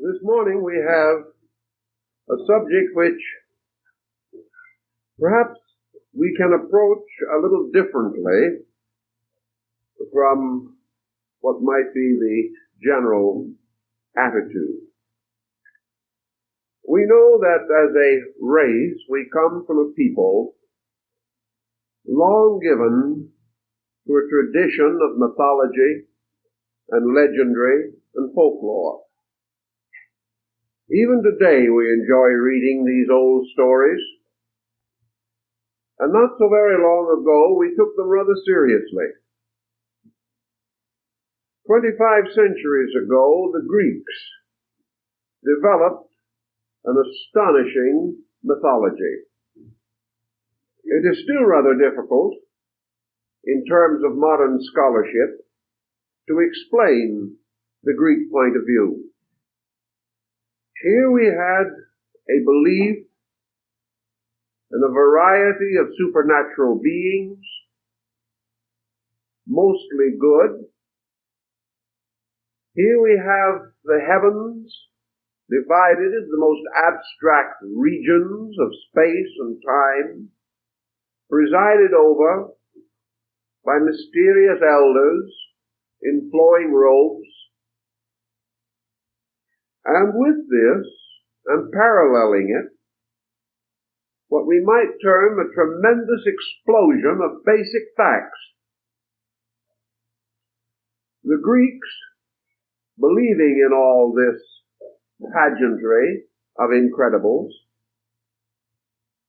This morning we have a subject which perhaps we can approach a little differently from what might be the general attitude. We know that as a race we come from a people long given to a tradition of mythology and legendary and folklore. Even today we enjoy reading these old stories, and not so very long ago we took them rather seriously. 25 centuries ago, the Greeks developed an astonishing mythology. It is still rather difficult, in terms of modern scholarship, to explain the Greek point of view. Here we had a belief in a variety of supernatural beings, mostly good. Here we have the heavens divided into the most abstract regions of space and time, presided over by mysterious elders in flowing robes. And with this, and paralleling it, what we might term a tremendous explosion of basic facts. The Greeks, believing in all this pageantry of incredibles,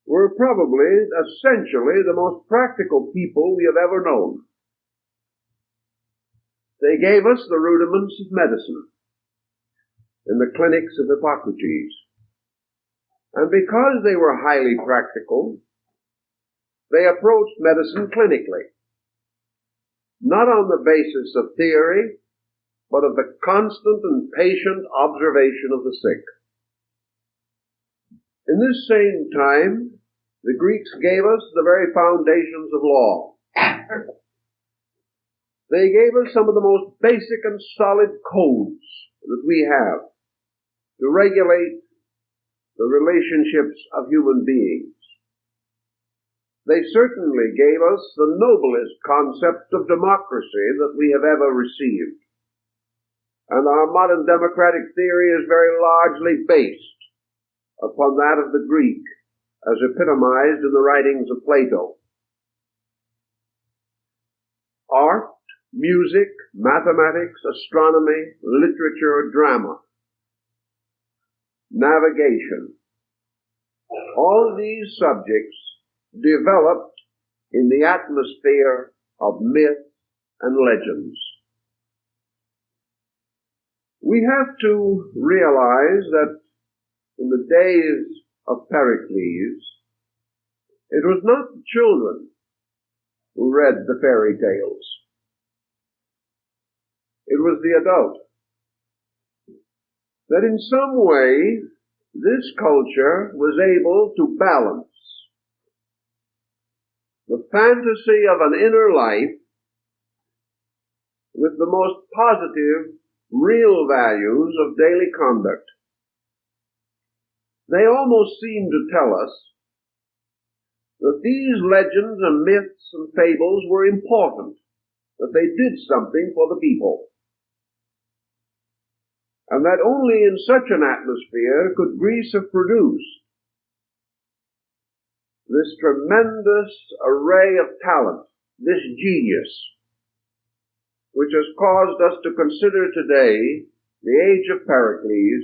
were probably essentially the most practical people we have ever known. They gave us the rudiments of medicine in the clinics of Hippocrates. And because they were highly practical, they approached medicine clinically, not on the basis of theory, but of the constant and patient observation of the sick. In this same time, the Greeks gave us the very foundations of law. They gave us some of the most basic and solid codes that we have to regulate the relationships of human beings. They certainly gave us the noblest concept of democracy that we have ever received. And our modern democratic theory is very largely based upon that of the Greek, as epitomized in the writings of Plato. Art, music, mathematics, astronomy, literature, drama, navigation, all these subjects developed in the atmosphere of myth and legends. We have to realize that in the days of Pericles, it was not the children who read the fairy tales. It was the adult. That in some way, this culture was able to balance the fantasy of an inner life with the most positive, real values of daily conduct. They almost seem to tell us that these legends and myths and fables were important, that they did something for the people. And that only in such an atmosphere could Greece have produced this tremendous array of talent, this genius, which has caused us to consider today the age of Pericles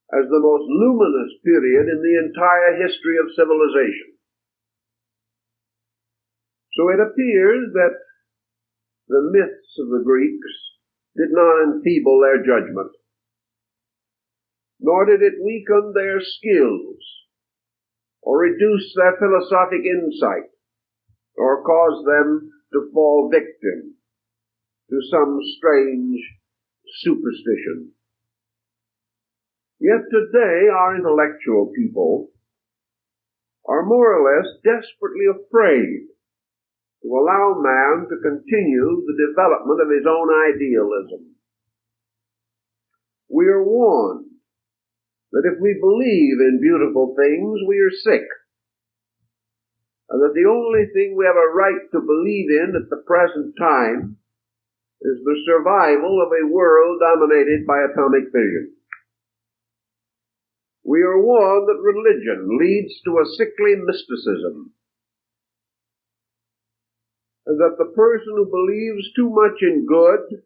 as the most luminous period in the entire history of civilization. So it appears that the myths of the Greeks did not enfeeble their judgment, nor did it weaken their skills, or reduce their philosophic insight, or cause them to fall victim to some strange superstition. Yet today our intellectual people are more or less desperately afraid to allow man to continue the development of his own idealism. We are warned that if we believe in beautiful things, we are sick, and that the only thing we have a right to believe in at the present time is the survival of a world dominated by atomic fission. We are warned that religion leads to a sickly mysticism, and that the person who believes too much in good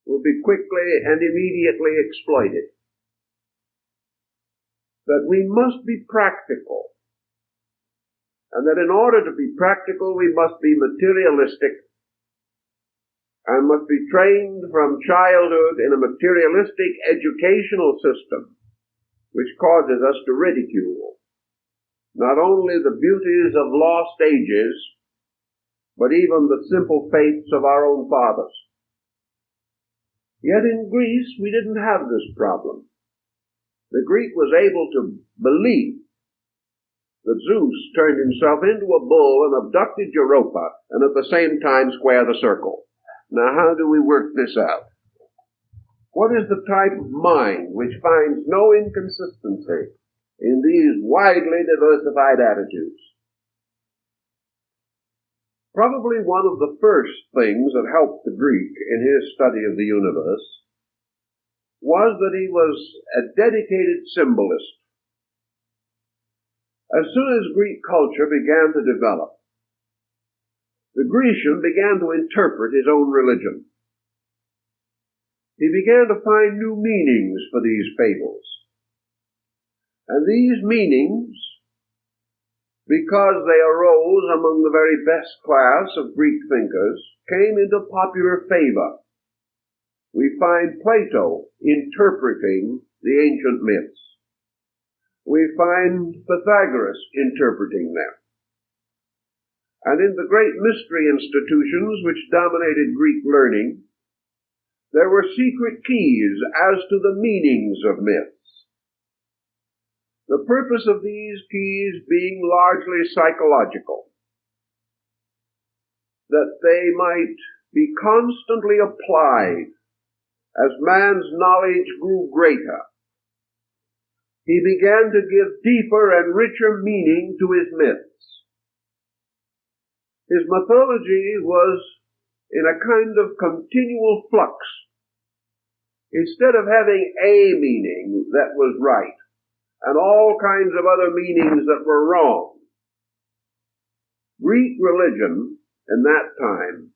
will be quickly and immediately exploited. That we must be practical, and that in order to be practical we must be materialistic and must be trained from childhood in a materialistic educational system which causes us to ridicule not only the beauties of lost ages, but even the simple faiths of our own fathers. Yet in Greece we didn't have this problem. The Greek was able to believe that Zeus turned himself into a bull and abducted Europa, and at the same time square the circle. Now how do we work this out? What is the type of mind which finds no inconsistency in these widely diversified attitudes? Probably one of the first things that helped the Greek in his study of the universe was that he was a dedicated symbolist. As soon as Greek culture began to develop, the Grecian began to interpret his own religion. He began to find new meanings for these fables. And these meanings, because they arose among the very best class of Greek thinkers, came into popular favor. We find Plato interpreting the ancient myths. We find Pythagoras interpreting them. And in the great mystery institutions which dominated Greek learning, there were secret keys as to the meanings of myths. The purpose of these keys being largely psychological, that they might be constantly applied as man's knowledge grew greater. He began to give deeper and richer meaning to his myths. His mythology was in a kind of continual flux. Instead of having a meaning that was right and all kinds of other meanings that were wrong, Greek religion in that time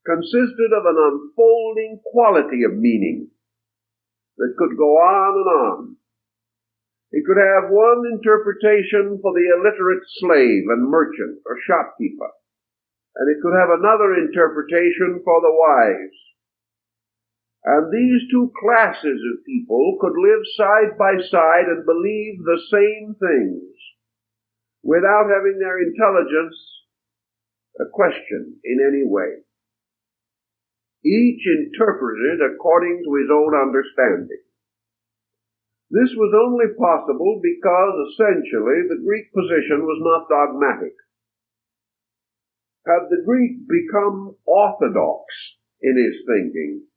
consisted of an unfolding quality of meaning that could go on and on. He could have one interpretation for the illiterate slave and merchant or shopkeeper, and it could have another interpretation for the wise. And these two classes of people could live side by side and believe the same things without having their intelligence questioned in any way. Each interpreted according to his own understanding. This was only possible because, essentially, the Greek position was not dogmatic. Had the Greek become orthodox in his thinking,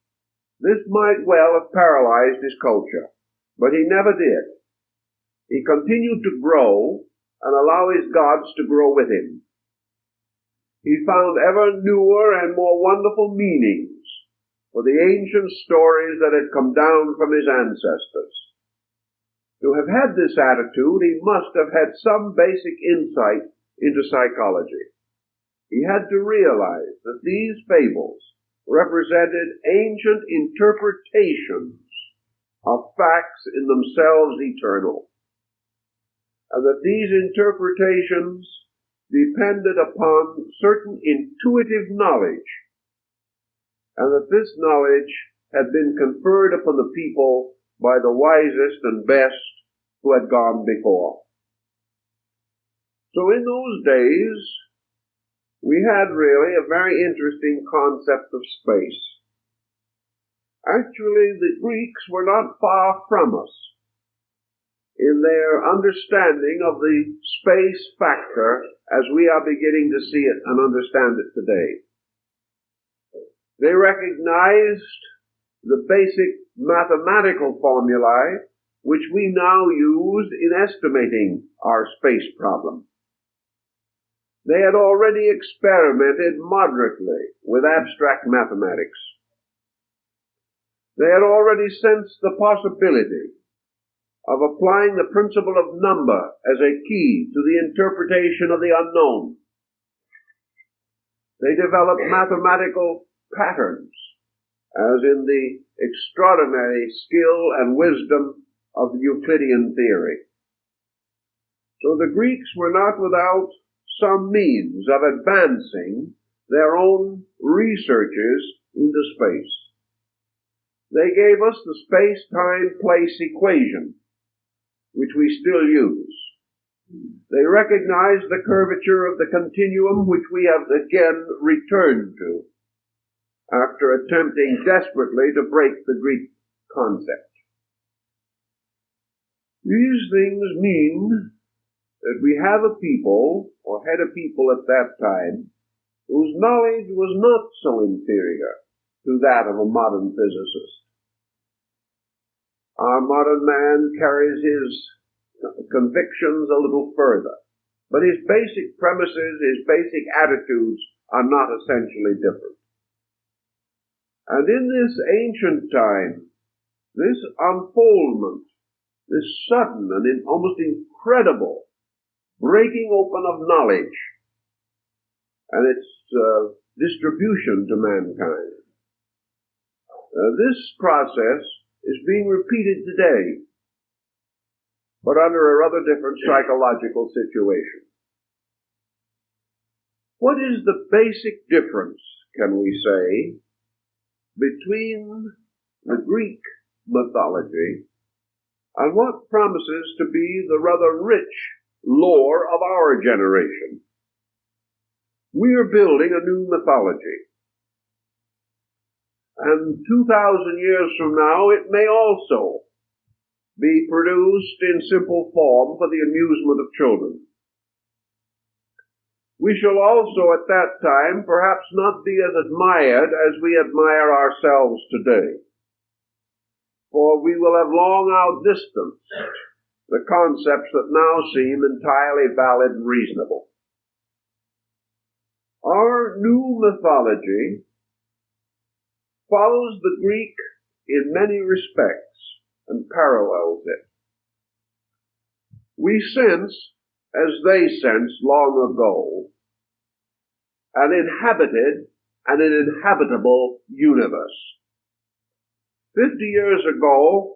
this might well have paralyzed his culture, but he never did. He continued to grow and allow his gods to grow with him. He found ever newer and more wonderful meanings for the ancient stories that had come down from his ancestors. To have had this attitude, he must have had some basic insight into psychology. He had to realize that these fables represented ancient interpretations of facts in themselves eternal, and that these interpretations depended upon certain intuitive knowledge, and that this knowledge had been conferred upon the people by the wisest and best who had gone before. So in those days, we had really a very interesting concept of space. Actually, the Greeks were not far from us in their understanding of the space factor as we are beginning to see it and understand it today. They recognized the basic mathematical formulae which we now use in estimating our space problem. They had already experimented moderately with abstract mathematics. They had already sensed the possibility of applying the principle of number as a key to the interpretation of the unknown. They developed mathematical patterns, as in the extraordinary skill and wisdom of the Euclidean theory. So the Greeks were not without some means of advancing their own researches into space. They gave us the space-time-place equation, which we still use. They recognized the curvature of the continuum, which we have again returned to, after attempting desperately to break the Greek concept. These things mean that we have a people, or had a people at that time, whose knowledge was not so inferior to that of a modern physicist. Our modern man carries his convictions a little further, but his basic premises, his basic attitudes are not essentially different. And in this ancient time, this unfoldment, this sudden and almost incredible breaking open of knowledge and its distribution to mankind, this process is being repeated today, but under a rather different psychological situation. What is the basic difference, can we say, between the Greek mythology and what promises to be the rather rich lore of our generation? We are building a new mythology. And 2,000 years from now, it may also be produced in simple form for the amusement of children. We shall also at that time perhaps not be as admired as we admire ourselves today, for we will have long outdistanced the concepts that now seem entirely valid and reasonable. Our new mythology follows the Greek in many respects and parallels it. We sense, as they sensed long ago, an inhabited and an inhabitable universe. 50 years ago,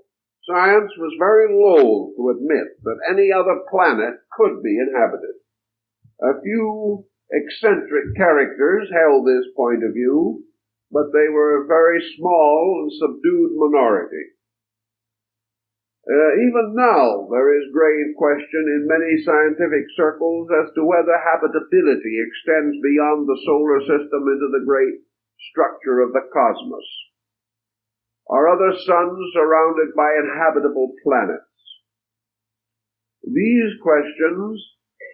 science was very loath to admit that any other planet could be inhabited. A few eccentric characters held this point of view, but they were a very small and subdued minority. Even now, there is grave question in many scientific circles as to whether habitability extends beyond the solar system into the great structure of the cosmos. Are other suns surrounded by inhabitable planets? These questions,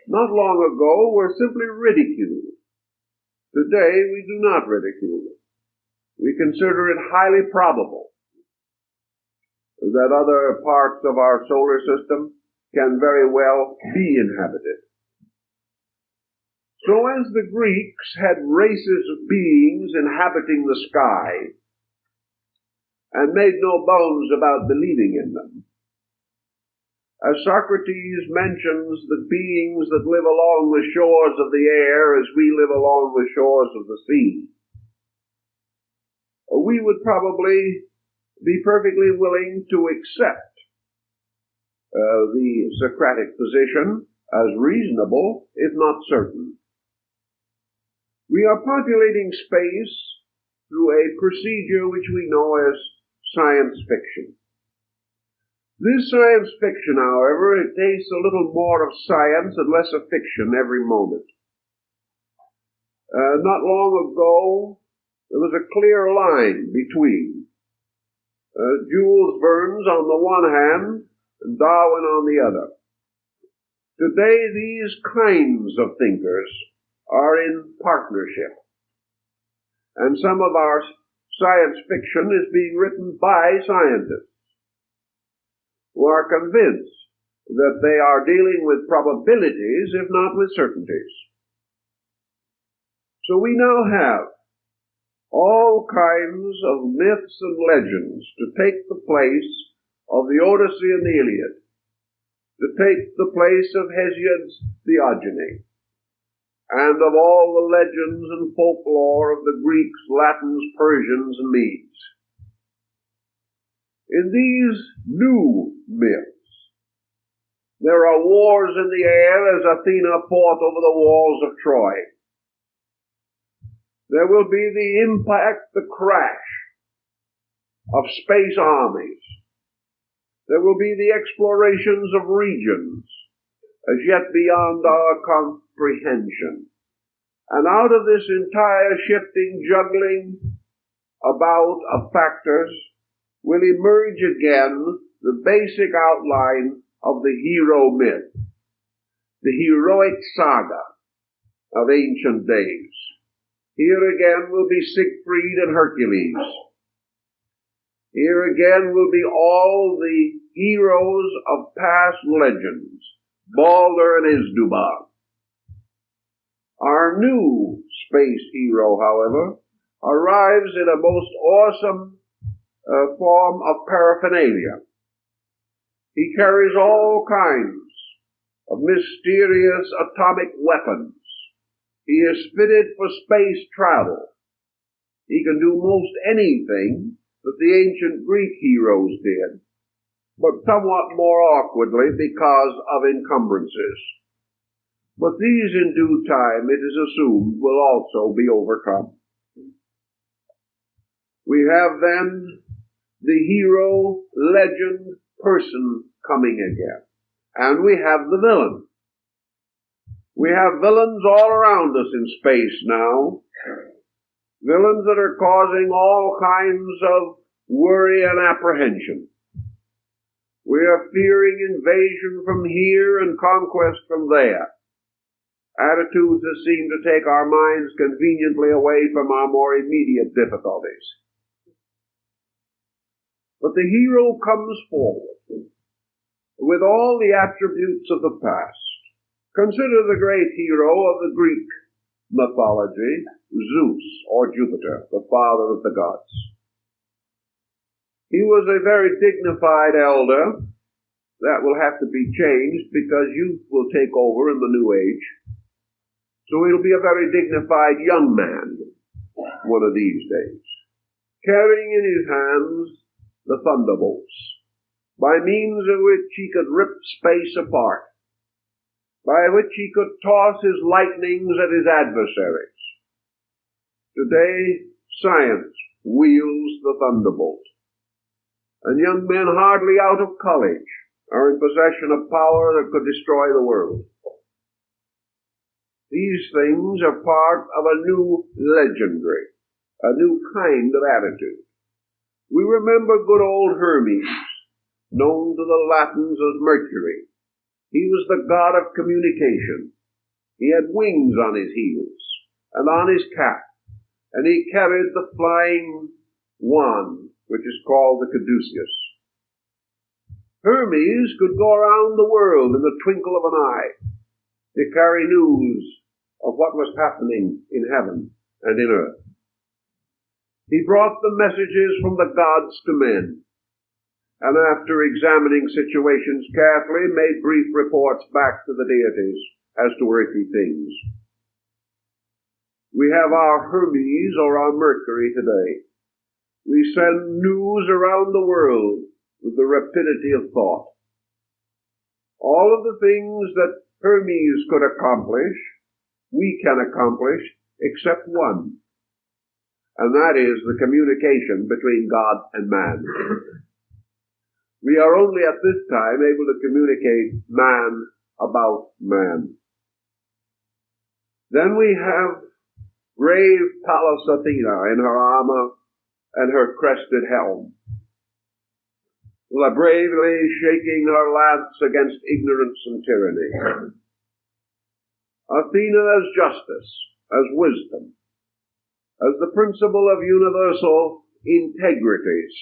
not long ago, were simply ridiculed. Today, we do not ridicule them. We consider it highly probable that other parts of our solar system can very well be inhabited. So as the Greeks had races of beings inhabiting the sky and made no bones about believing in them, as Socrates mentions the beings that live along the shores of the air as we live along the shores of the sea, we would probably be perfectly willing to accept the Socratic position as reasonable, if not certain. We are populating space through a procedure which we know as science fiction. This science fiction, however, it tastes a little more of science and less of fiction every moment. Not long ago, there was a clear line between Jules Verne's on the one hand and Darwin on the other. Today, these kinds of thinkers are in partnership, and some of our science fiction is being written by scientists. who are convinced that they are dealing with probabilities, if not with certainties. So we now have all kinds of myths and legends to take the place of the Odyssey and the Iliad, to take the place of Hesiod's Theogony, and of all the legends and folklore of the Greeks, Latins, Persians, and Medes. In these new myths, there are wars in the air as Athena fought over the walls of Troy. There will be the impact, the crash of space armies. There will be the explorations of regions as yet beyond our comprehension. And out of this entire shifting, juggling about of factors will emerge again the basic outline of the hero myth, the heroic saga of ancient days. Here again will be Siegfried and Hercules. Here again will be all the heroes of past legends, Balder and Isdubad. Our new space hero, however, arrives in a most awesome form of paraphernalia. He carries all kinds of mysterious atomic weapons. He is fitted for space travel. He can do most anything that the ancient Greek heroes did, but somewhat more awkwardly because of encumbrances. But these in due time, it is assumed, will also be overcome. We have then the hero, legend, person coming again. And we have the villain. We have villains all around us in space now. Villains that are causing all kinds of worry and apprehension. We are fearing invasion from here and conquest from there. Attitudes that seem to take our minds conveniently away from our more immediate difficulties. But the hero comes forward with all the attributes of the past. Consider the great hero of the Greek mythology, Zeus, or Jupiter, the father of the gods. He was a very dignified elder. That will have to be changed because youth will take over in the new age. So he'll be a very dignified young man one of these days, carrying in his hands the thunderbolts, by means of which he could rip space apart, by which he could toss his lightnings at his adversaries. Today, science wields the thunderbolt, and young men hardly out of college are in possession of power that could destroy the world. These things are part of a new legendary, a new kind of attitude. We remember good old Hermes, known to the Latins as Mercury. He was the god of communication. He had wings on his heels and on his cap, and he carried the flying wand, which is called the caduceus. Hermes could go around the world in the twinkle of an eye to carry news of what was happening in heaven and in earth. He brought the messages from the gods to men, and after examining situations carefully, made brief reports back to the deities as to earthly things. We have our Hermes or our Mercury today. We send news around the world with the rapidity of thought. All of the things that Hermes could accomplish, we can accomplish except one, and that is the communication between God and man. We are only at this time able to communicate man about man. Then we have brave Pallas Athena in her armor and her crested helm, bravely shaking her lance against ignorance and tyranny. Athena as justice, as wisdom, as the principle of universal integrities,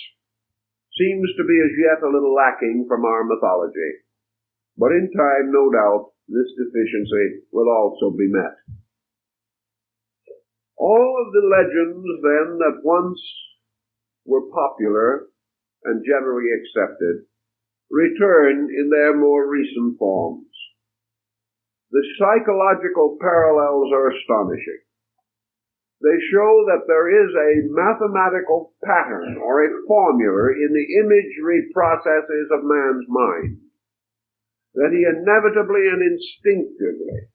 seems to be as yet a little lacking from our mythology. But in time, no doubt, this deficiency will also be met. All of the legends, then, that once were popular and generally accepted, return in their more recent forms. The psychological parallels are astonishing. They show that there is a mathematical pattern or a formula in the imagery processes of man's mind, that he inevitably and instinctively,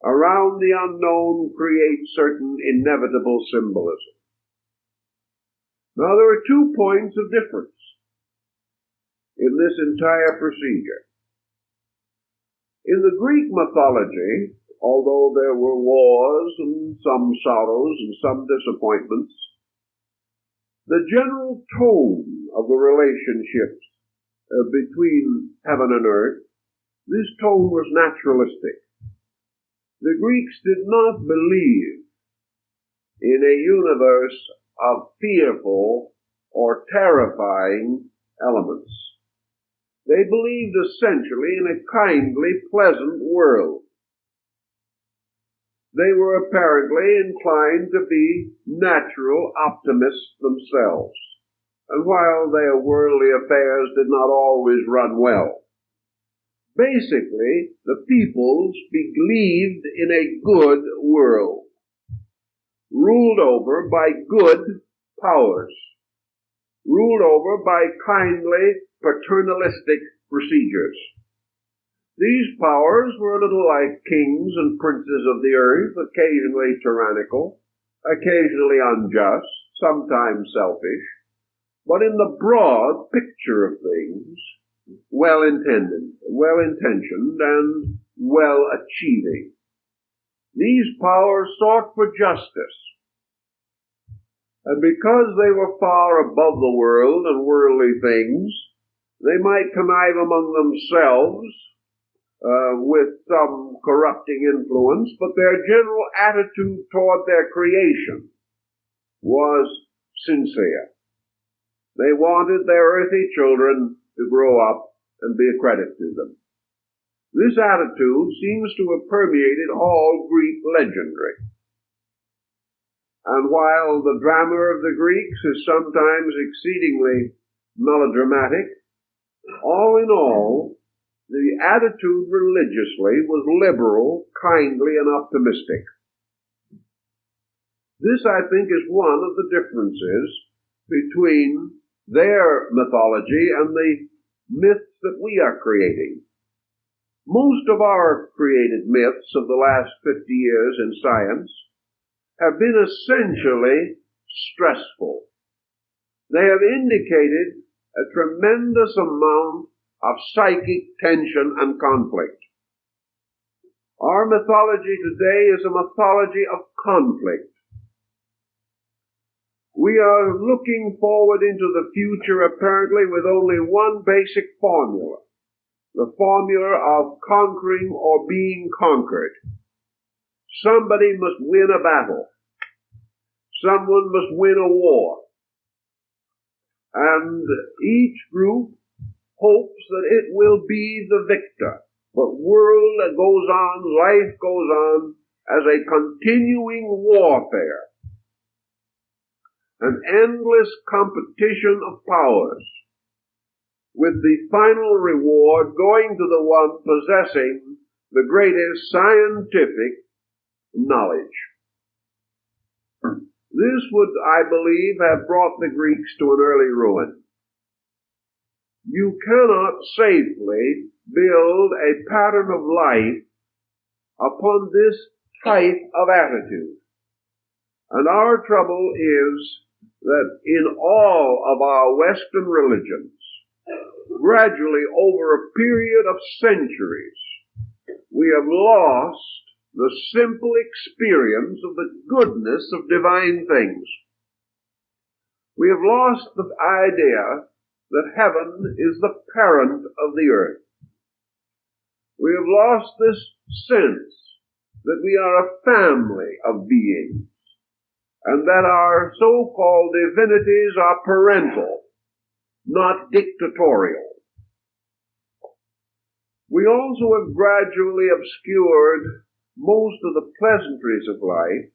around the unknown, creates certain inevitable symbolism. Now, there are 2 points of difference in this entire procedure. In the Greek mythology, although there were wars and some sorrows and some disappointments, the general tone of the relationships between heaven and earth, this tone was naturalistic. The Greeks did not believe in a universe of fearful or terrifying elements. They believed essentially in a kindly, pleasant world. They were apparently inclined to be natural optimists themselves, and while their worldly affairs did not always run well, basically the peoples believed in a good world, ruled over by good powers, ruled over by kindly, paternalistic procedures. These powers were a little like kings and princes of the earth, occasionally tyrannical, occasionally unjust, sometimes selfish, but in the broad picture of things, well-intentioned, and well-achieving. These powers sought for justice, and because they were far above the world and worldly things, they might connive among themselves with some corrupting influence, but their general attitude toward their creation was sincere. They wanted their earthly children to grow up and be a credit to them. This attitude seems to have permeated all Greek legendary. And while the drama of the Greeks is sometimes exceedingly melodramatic, all in all, the attitude religiously was liberal, kindly, and optimistic. This, I think, is one of the differences between their mythology and the myths that we are creating. Most of our created myths of the last 50 years in science have been essentially stressful. They have indicated a tremendous amount of psychic tension and conflict. Our mythology today is a mythology of conflict. We are looking forward into the future apparently with only one basic formula, the formula of conquering or being conquered. Somebody must win a battle. Someone must win a war. And each group hopes that it will be the victor. But world goes on, life goes on as a continuing warfare, an endless competition of powers, with the final reward going to the one possessing the greatest scientific knowledge. This would, I believe, have brought the Greeks to an early ruin. You cannot safely build a pattern of life upon this type of attitude. And our trouble is that in all of our Western religions, gradually over a period of centuries, we have lost the simple experience of the goodness of divine things. We have lost the idea that heaven is the parent of the earth. We have lost this sense that we are a family of beings, and that our so-called divinities are parental, not dictatorial. We also have gradually obscured most of the pleasantries of life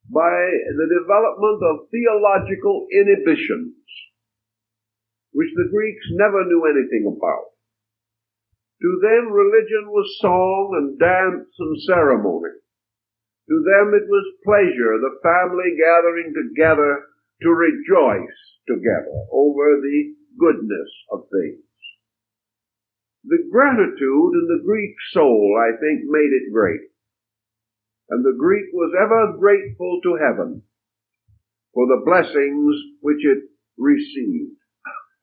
by the development of theological inhibitions, which the Greeks never knew anything about. To them, religion was song and dance and ceremony. To them it was pleasure, the family gathering together to rejoice together over the goodness of things. The gratitude in the Greek soul, I think, made it great. And the Greek was ever grateful to heaven for the blessings which it received.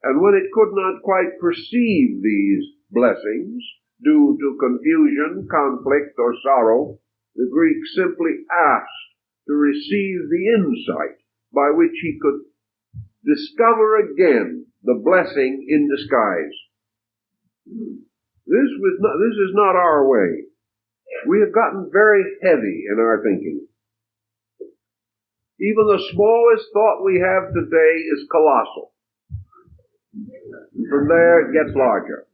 And when it could not quite perceive these blessings due to confusion, conflict, or sorrow, the Greek simply asked to receive the insight by which he could discover again the blessing in disguise. This is not our way. We have gotten very heavy in our thinking. Even the smallest thought we have today is colossal. From there it gets larger.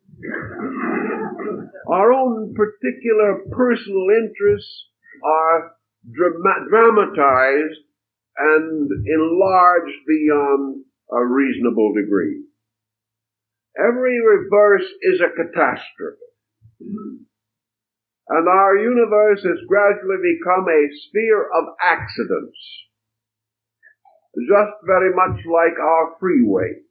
Our own particular personal interests are dramatized and enlarged beyond a reasonable degree. Every reverse is a catastrophe. And our universe has gradually become a sphere of accidents, just very much like our freeways.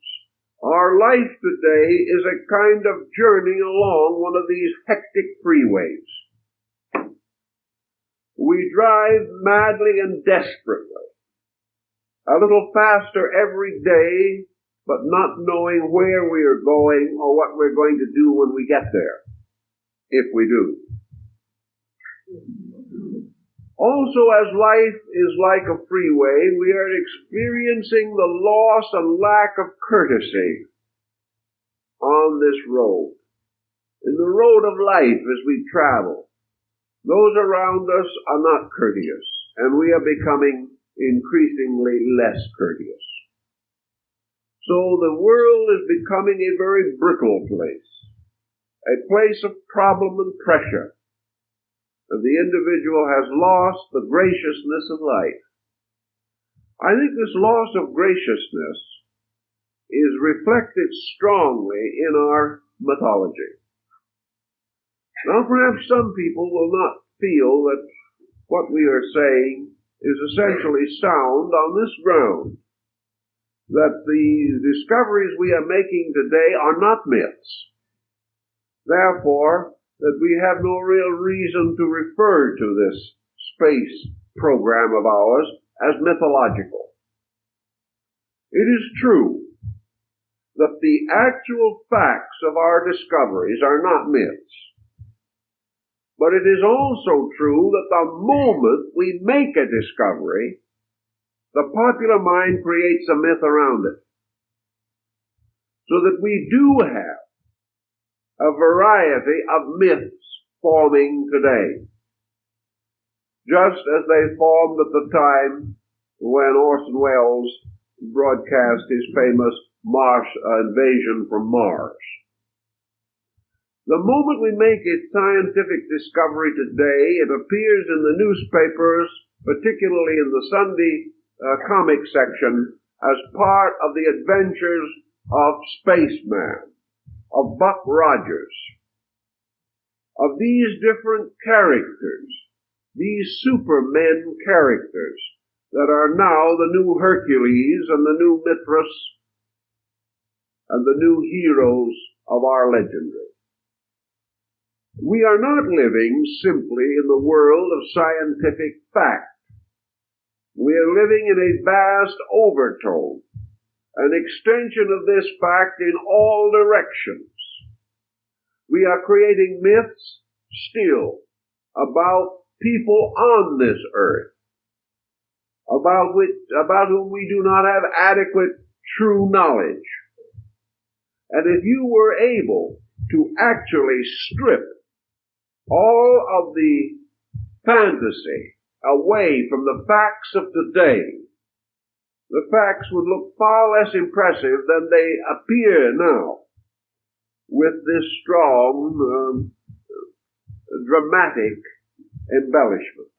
Our life today is a kind of journey along one of these hectic freeways. We drive madly and desperately, a little faster every day, but not knowing where we are going or what we're going to do when we get there, if we do. Also, as life is like a freeway, we are experiencing the loss and lack of courtesy on this road. In the road of life as we travel, those around us are not courteous, and we are becoming increasingly less courteous. So the world is becoming a very brittle place, a place of problem and pressure. And the individual has lost the graciousness of life. I think this loss of graciousness is reflected strongly in our mythology. Now, perhaps some people will not feel that what we are saying is essentially sound on this ground, that the discoveries we are making today are not myths. Therefore, that we have no real reason to refer to this space program of ours as mythological. It is true that the actual facts of our discoveries are not myths. But it is also true that the moment we make a discovery, the popular mind creates a myth around it. So that we do have a variety of myths forming today, just as they formed at the time when Orson Welles broadcast his famous invasion from Mars. The moment we make a scientific discovery today, it appears in the newspapers, particularly in the Sunday comic section, as part of the adventures of Spaceman, of Buck Rogers, of these different characters, these supermen characters that are now the new Hercules and the new Mithras and the new heroes of our legendary. We are not living simply in the world of scientific fact. We are living in a vast overtone, an extension of this fact in all directions. We are creating myths still about people on this earth, about whom we do not have adequate true knowledge. And if you were able to actually strip all of the fantasy away from the facts of today, the facts would look far less impressive than they appear now, with this strong, dramatic embellishment.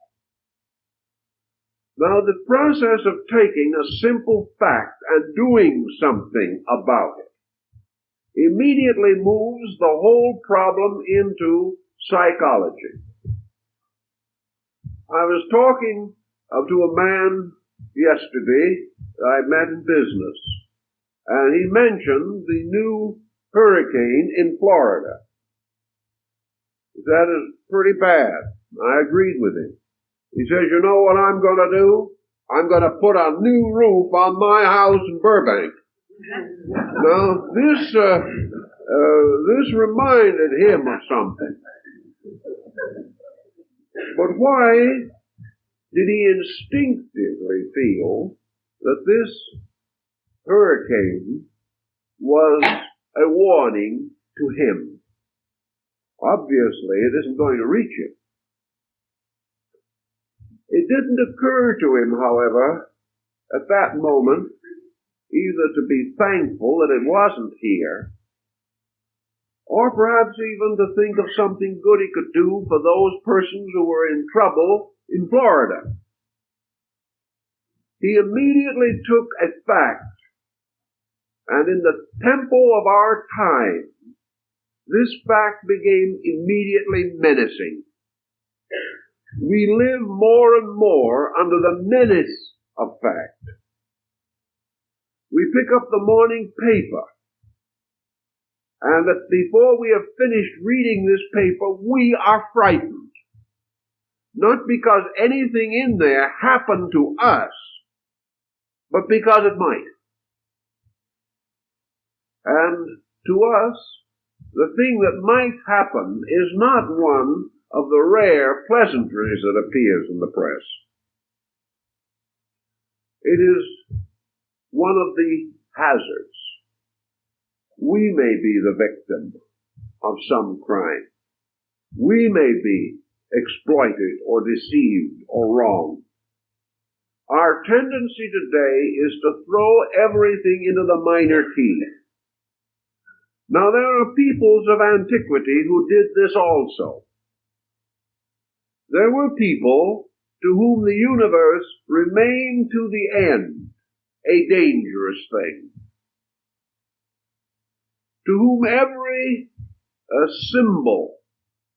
Now, the process of taking a simple fact and doing something about it immediately moves the whole problem into psychology. I was talking to a man yesterday I met in business, and he mentioned the new hurricane in Florida. That is pretty bad. I agreed with him. He says, you know what I'm going to do? I'm going to put a new roof on my house in Burbank. Now, this reminded him of something. But why did he instinctively feel that this hurricane was a warning to him? Obviously, it isn't going to reach him. It didn't occur to him, however, at that moment, either to be thankful that it wasn't here, or perhaps even to think of something good he could do for those persons who were in trouble in Florida. He immediately took a fact, and in the tempo of our time, this fact became immediately menacing. We live more and more under the menace of fact. We pick up the morning paper, and that before we have finished reading this paper, we are frightened. Not because anything in there happened to us, but because it might. And to us, the thing that might happen is not one of the rare pleasantries that appears in the press. It is one of the hazards. We may be the victim of some crime. We may be exploited or deceived or wronged. Our tendency today is to throw everything into the minor key. Now, there are peoples of antiquity who did this also. There were people to whom the universe remained to the end a dangerous thing, to whom every symbol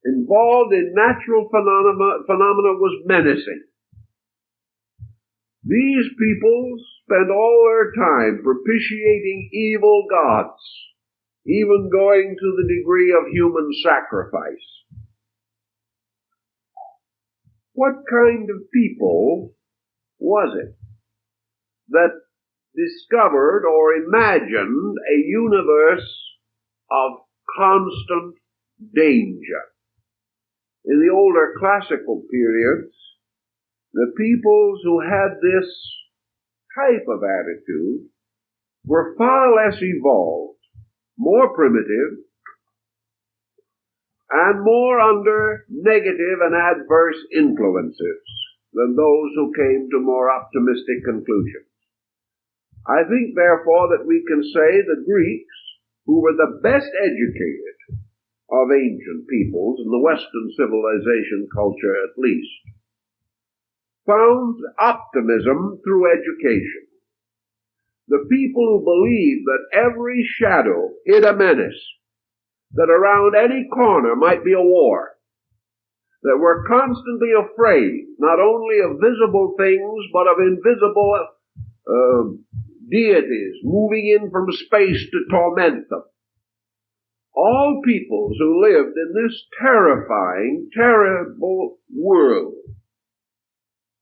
involved in natural phenomena was menacing. These peoples spent all their time propitiating evil gods, even going to the degree of human sacrifice. What kind of people was it that discovered or imagined a universe of constant danger? In the older classical periods, the peoples who had this type of attitude were far less evolved, more primitive, and more under negative and adverse influences than those who came to more optimistic conclusions. I think, therefore, that we can say the Greeks, who were the best educated of ancient peoples, in the Western civilization culture at least, found optimism through education. The people who believed that every shadow hid a menace, that around any corner might be a war, that were constantly afraid not only of visible things, but of invisible deities moving in from space to torment them. All peoples who lived in this terrifying, terrible world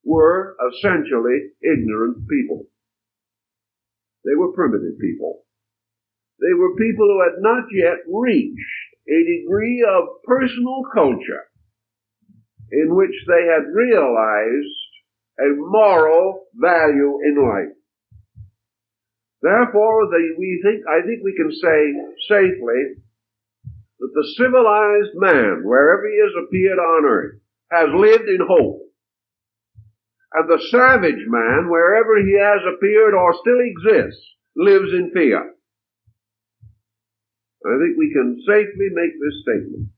were essentially ignorant people. They were primitive people. They were people who had not yet reached a degree of personal culture in which they had realized a moral value in life. Therefore, I think we can say safely that the civilized man, wherever he has appeared on earth, has lived in hope. And the savage man, wherever he has appeared or still exists, lives in fear. I think we can safely make this statement.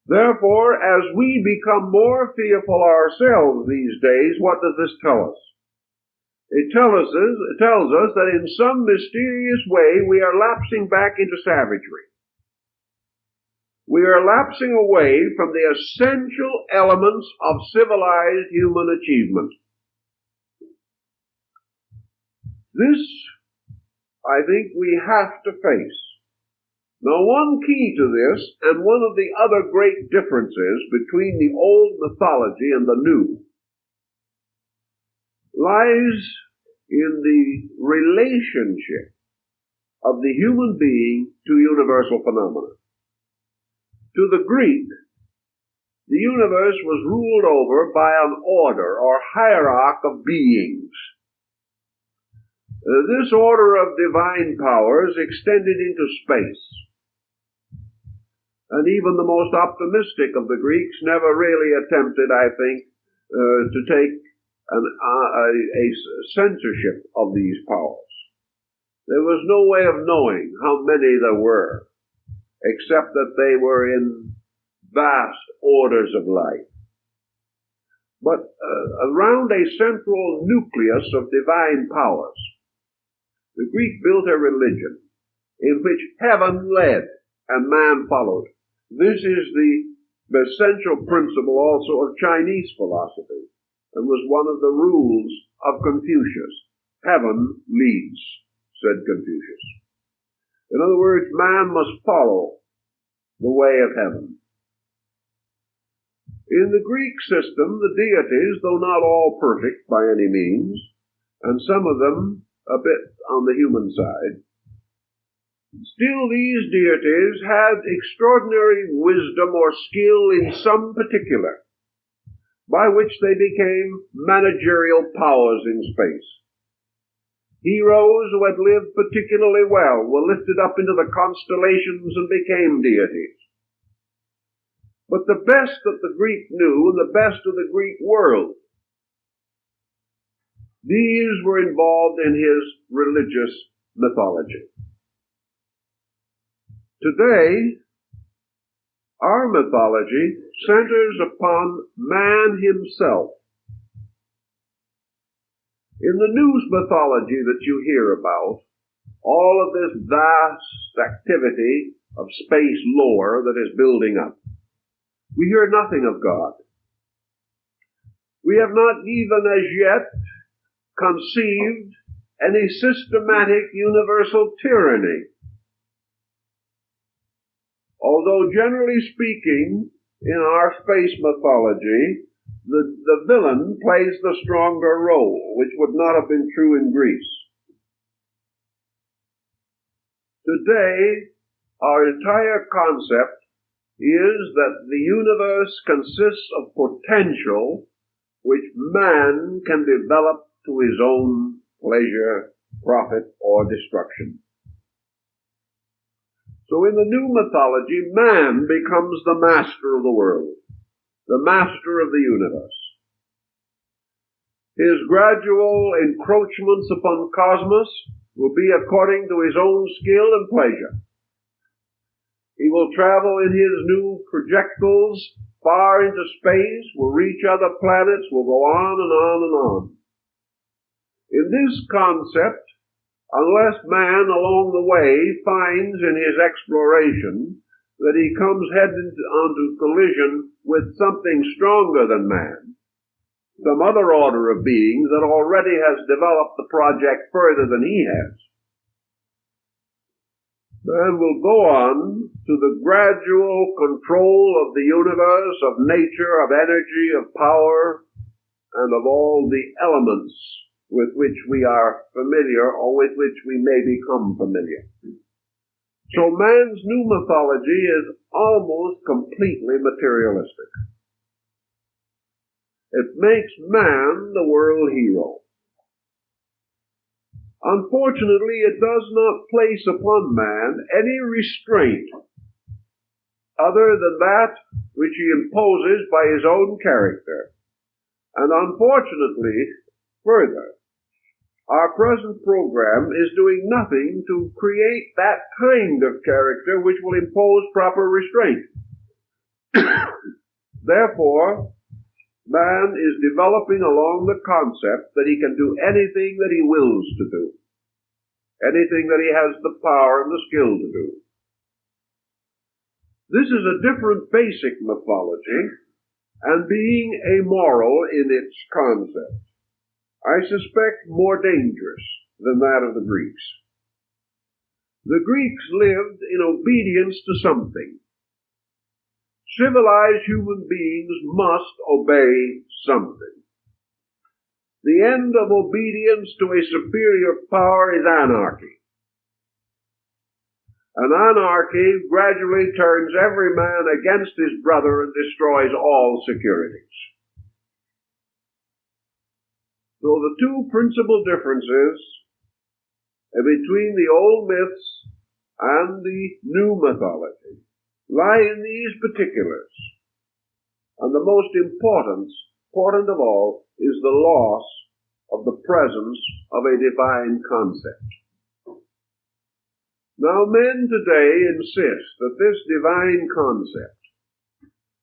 Therefore, as we become more fearful ourselves these days, what does this tell us? It tells us that in some mysterious way we are lapsing back into savagery. We are lapsing away from the essential elements of civilized human achievement. This, I think, we have to face. Now, one key to this, and one of the other great differences between the old mythology and the new, lies in the relationship of the human being to universal phenomena. To the Greek, the universe was ruled over by an order or hierarchy of beings. This order of divine powers extended into space. And even the most optimistic of the Greeks never really attempted, I think, to take a censorship of these powers. There was no way of knowing how many there were, except that they were in vast orders of life. But around a central nucleus of divine powers, the Greek built a religion in which heaven led and man followed. This is the essential principle also of Chinese philosophy, and was one of the rules of Confucius. Heaven leads, said Confucius. In other words, man must follow the way of heaven. In the Greek system, the deities, though not all perfect by any means, and some of them a bit on the human side, still these deities had extraordinary wisdom or skill in some particular, by which they became managerial powers in space. Heroes who had lived particularly well were lifted up into the constellations and became deities. But the best that the Greek knew, and the best of the Greek world, these were involved in his religious mythology. Today, our mythology centers upon man himself. In the news mythology that you hear about, all of this vast activity of space lore that is building up, we hear nothing of God. We have not even as yet conceived any systematic universal tyranny. Although generally speaking, in our space mythology, the villain plays the stronger role, which would not have been true in Greece. Today, our entire concept is that the universe consists of potential which man can develop to his own pleasure, profit, or destruction. So in the new mythology, man becomes the master of the world, the master of the universe. His gradual encroachments upon cosmos will be according to his own skill and pleasure. He will travel in his new projectiles far into space, will reach other planets, will go on and on and on. In this concept, unless man along the way finds in his exploration that he comes head onto collision with something stronger than man, some other order of beings that already has developed the project further than he has, man will go on to the gradual control of the universe, of nature, of energy, of power, and of all the elements with which we are familiar or with which we may become familiar. So man's new mythology is almost completely materialistic. It makes man the world hero. Unfortunately, it does not place upon man any restraint other than that which he imposes by his own character. And unfortunately, further, our present program is doing nothing to create that kind of character which will impose proper restraint. Therefore, man is developing along the concept that he can do anything that he wills to do, anything that he has the power and the skill to do. This is a different basic mythology, and being amoral in its concept, I suspect more dangerous than that of the Greeks. The Greeks lived in obedience to something. Civilized human beings must obey something. The end of obedience to a superior power is anarchy. And anarchy gradually turns every man against his brother and destroys all securities. So the two principal differences between the old myths and the new mythology lie in these particulars. And the most important of all, is the loss of the presence of a divine concept. Now, men today insist that this divine concept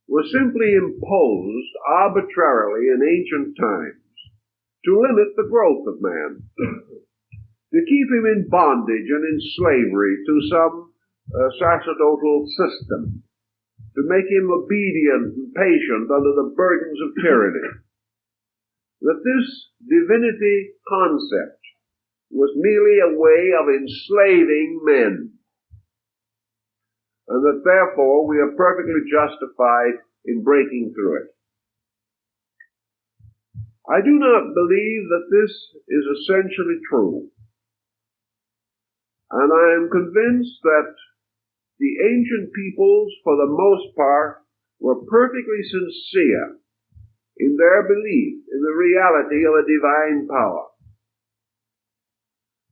was simply imposed arbitrarily in ancient times to limit the growth of man, to keep him in bondage and in slavery to some sacerdotal system, to make him obedient and patient under the burdens of tyranny. That this divinity concept was merely a way of enslaving men, and that therefore we are perfectly justified in breaking through it. I do not believe that this is essentially true, and I am convinced that the ancient peoples, for the most part, were perfectly sincere in their belief in the reality of a divine power.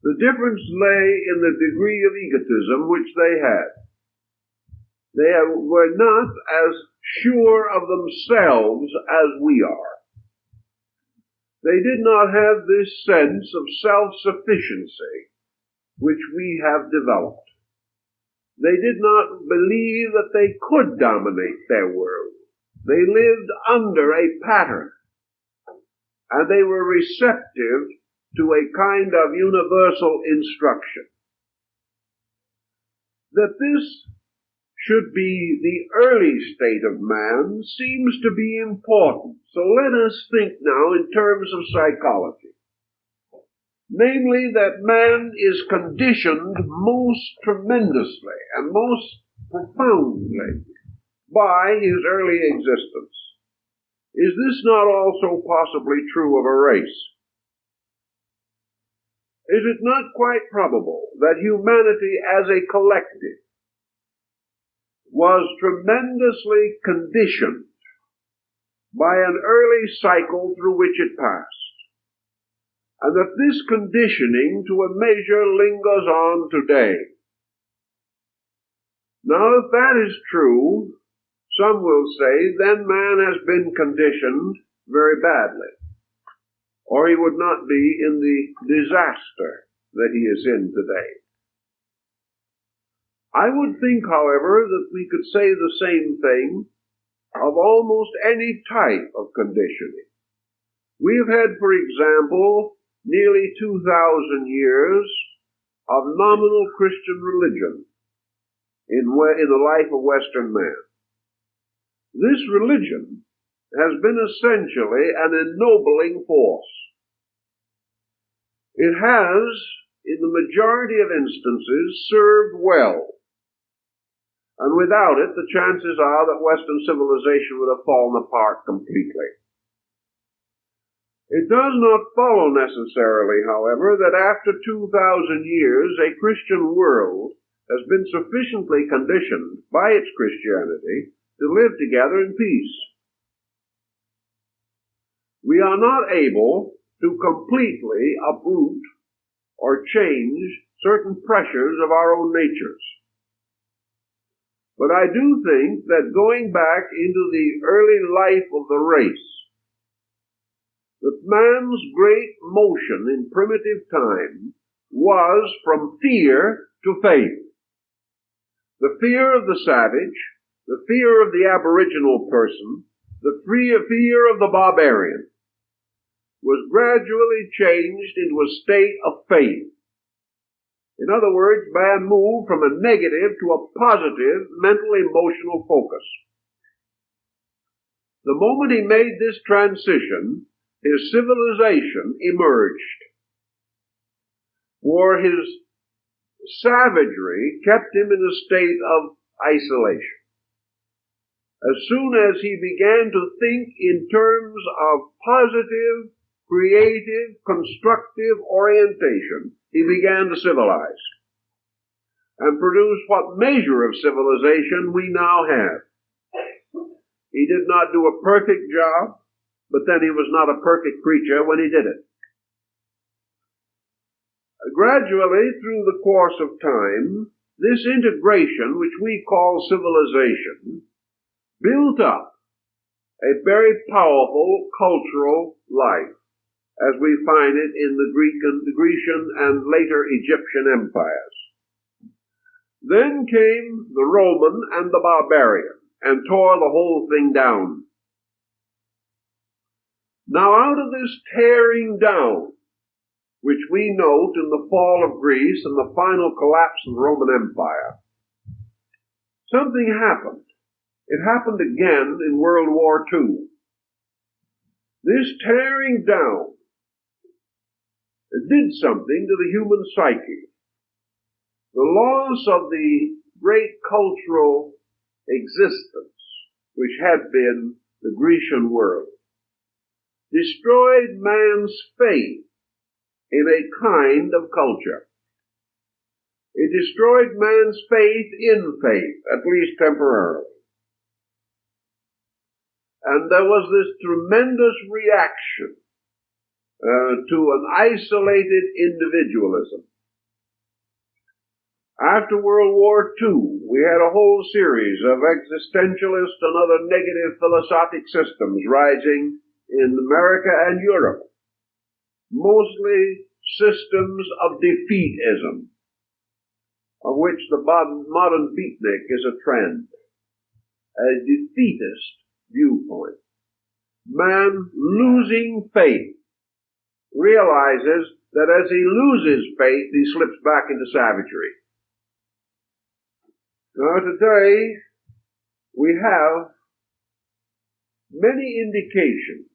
The difference lay in the degree of egotism which they had. They were not as sure of themselves as we are. They did not have this sense of self-sufficiency which we have developed. They did not believe that they could dominate their world. They lived under a pattern, and they were receptive to a kind of universal instruction. That this should be the early state of man seems to be important. So let us think now in terms of psychology. Namely, that man is conditioned most tremendously and most profoundly by his early existence. Is this not also possibly true of a race? Is it not quite probable that humanity as a collective was tremendously conditioned by an early cycle through which it passed, and that this conditioning to a measure lingers on today? Now, if that is true, some will say, then man has been conditioned very badly, or he would not be in the disaster that he is in today. I would think, however, that we could say the same thing of almost any type of conditioning. We have had, for example, nearly 2,000 years of nominal Christian religion in the life of Western man. This religion has been essentially an ennobling force. It has, in the majority of instances, served well. And without it, the chances are that Western civilization would have fallen apart completely. It does not follow necessarily, however, that after 2,000 years, a Christian world has been sufficiently conditioned by its Christianity to live together in peace. We are not able to completely uproot or change certain pressures of our own natures. But I do think that going back into the early life of the race, that man's great motion in primitive time was from fear to faith. The fear of the savage, the fear of the aboriginal person, the fear of the barbarian was gradually changed into a state of faith. In other words, man moved from a negative to a positive mental emotional focus. The moment he made this transition, his civilization emerged. For his savagery kept him in a state of isolation. As soon as he began to think in terms of positive, creative, constructive orientation, he began to civilize and produce what measure of civilization we now have. He did not do a perfect job, but then he was not a perfect creature when he did it. Gradually, through the course of time, this integration, which we call civilization, built up a very powerful cultural life, as we find it in the Grecian and later Egyptian empires. Then came the Roman and the barbarian, and tore the whole thing down. Now, out of this tearing down, which we note in the fall of Greece and the final collapse of the Roman Empire, something happened. It happened again in World War II. This tearing down did something to the human psyche. The loss of the great cultural existence, which had been the Grecian world, destroyed man's faith in a kind of culture. It destroyed man's faith in faith, at least temporarily. And there was this tremendous reaction to an isolated individualism. After World War II, we had a whole series of existentialist and other negative philosophic systems rising in America and Europe, mostly systems of defeatism, of which the modern beatnik is a trend, a defeatist viewpoint. Man, losing faith, realizes that as he loses faith, he slips back into savagery. Now today, we have many indications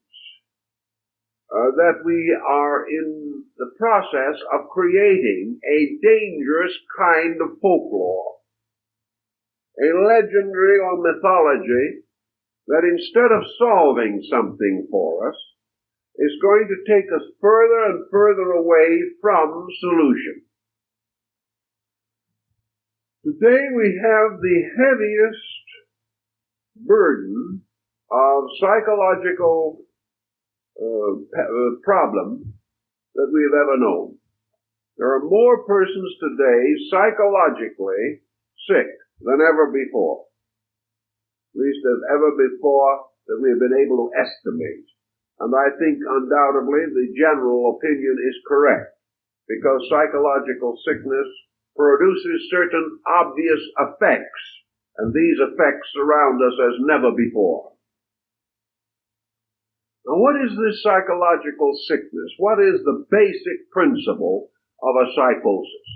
that we are in the process of creating a dangerous kind of folklore, a legendary or mythology that instead of solving something for us, is going to take us further and further away from solution. Today we have the heaviest burden of psychological problem that we have ever known. There are more persons today psychologically sick than ever before, at least as ever before that we have been able to estimate. And I think undoubtedly the general opinion is correct, because psychological sickness produces certain obvious effects, and these effects surround us as never before. Now, what is this psychological sickness? What is the basic principle of a psychosis?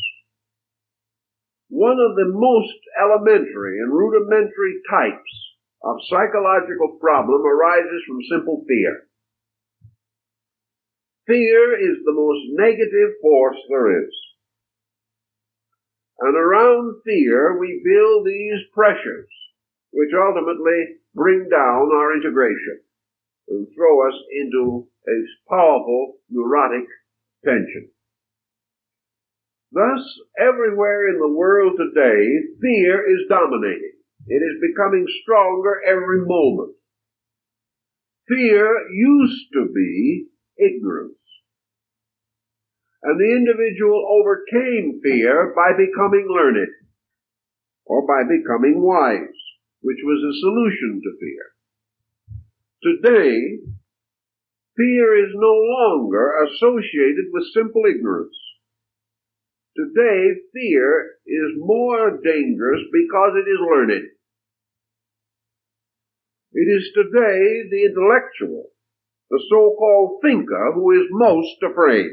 One of the most elementary and rudimentary types of psychological problem arises from simple fear. Fear is the most negative force there is. And around fear we build these pressures, which ultimately bring down our integration and throw us into a powerful neurotic tension. Thus, everywhere in the world today, fear is dominating. It is becoming stronger every moment. Fear used to be ignorance. And the individual overcame fear by becoming learned, or by becoming wise, which was a solution to fear. Today, Fear is no longer associated with simple ignorance. Today, fear is more dangerous because it is learned. It is today the intellectual, the so-called thinker, who is most afraid.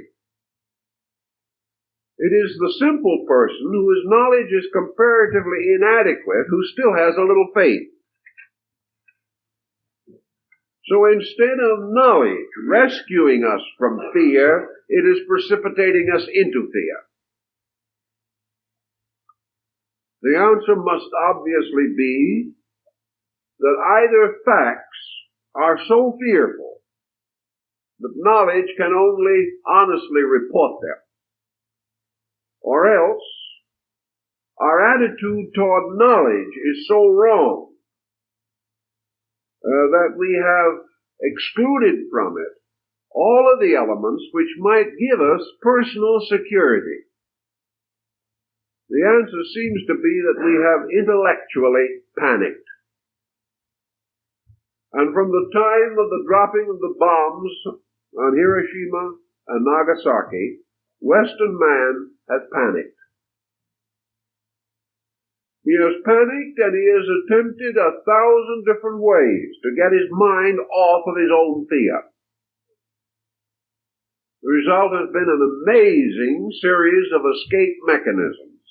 It is the simple person whose knowledge is comparatively inadequate who still has a little faith. So instead of knowledge rescuing us from fear, it is precipitating us into fear. The answer must obviously be that either facts are so fearful that knowledge can only honestly report them, or else our attitude toward knowledge is so wrong that we have excluded from it all of the elements which might give us personal security. The answer seems to be that we have intellectually panicked. And from the time of the dropping of the bombs on Hiroshima and Nagasaki, Western man has panicked. He has panicked and he has attempted 1,000 different ways to get his mind off of his own fear. The result has been an amazing series of escape mechanisms.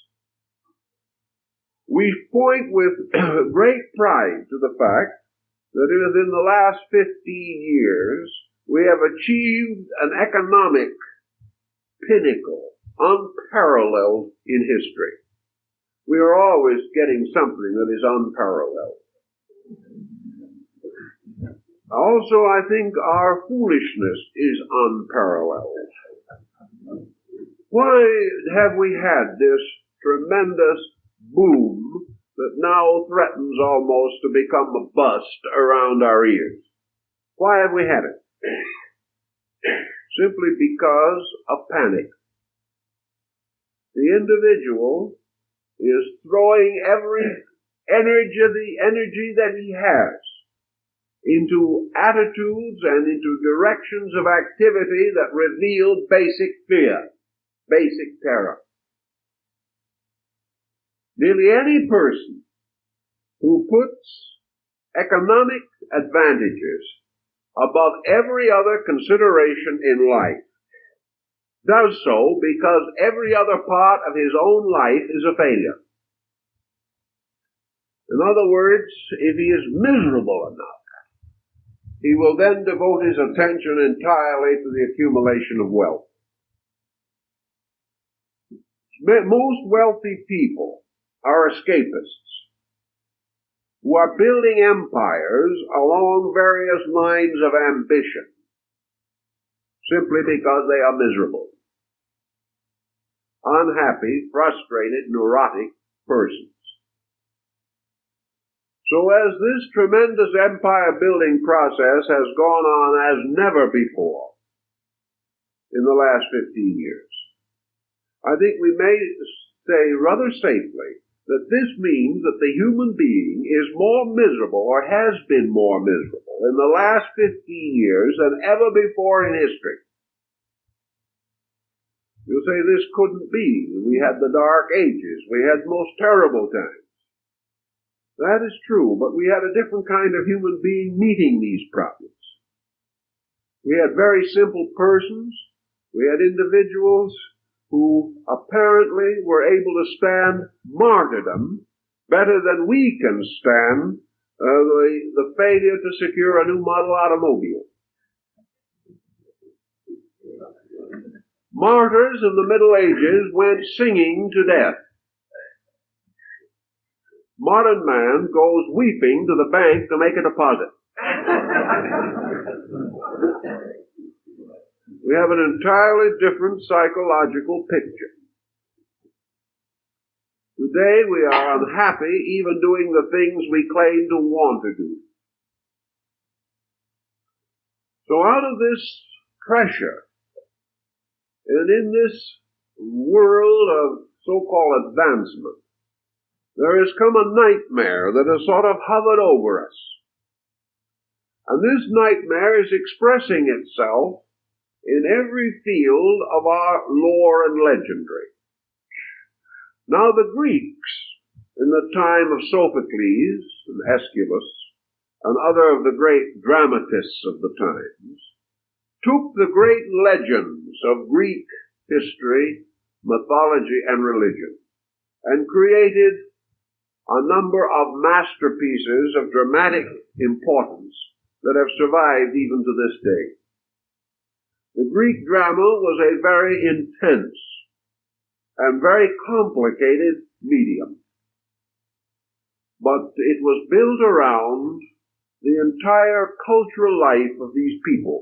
We point with great pride to the fact that within the last 15 years, we have achieved an economic pinnacle unparalleled in history. We are always getting something that is unparalleled. Also, I think our foolishness is unparalleled. Why have we had this tremendous boom that now threatens almost to become a bust around our ears? Why have we had it? Simply because of panic. The individual is throwing every energy that he has into attitudes and into directions of activity that reveal basic fear, basic terror. Nearly any person who puts economic advantages above every other consideration in life does so because every other part of his own life is a failure. In other words, if he is miserable enough, he will then devote his attention entirely to the accumulation of wealth. Most wealthy people are escapists who are building empires along various lines of ambition simply because they are miserable, unhappy, frustrated, neurotic persons. So as this tremendous empire-building process has gone on as never before in the last 15 years, I think we may say rather safely that this means that the human being is more miserable, or has been more miserable, in the last 15 years than ever before in history. You'll say this couldn't be. We had the Dark Ages. We had the most terrible times. That is true, but we had a different kind of human being meeting these problems. We had very simple persons. We had individuals who apparently were able to stand martyrdom better than we can stand the failure to secure a new model automobile. Martyrs in the Middle Ages went singing to death. Modern man goes weeping to the bank to make a deposit. We have an entirely different psychological picture. Today we are unhappy even doing the things we claim to want to do. So out of this pressure, and in this world of so-called advancement, there has come a nightmare that has sort of hovered over us. And this nightmare is expressing itself in every field of our lore and legendary. Now the Greeks, in the time of Sophocles and Aeschylus and other of the great dramatists of the times, took the great legends of Greek history, mythology, and religion, and created a number of masterpieces of dramatic importance that have survived even to this day. The Greek drama was a very intense and very complicated medium, but it was built around the entire cultural life of these people.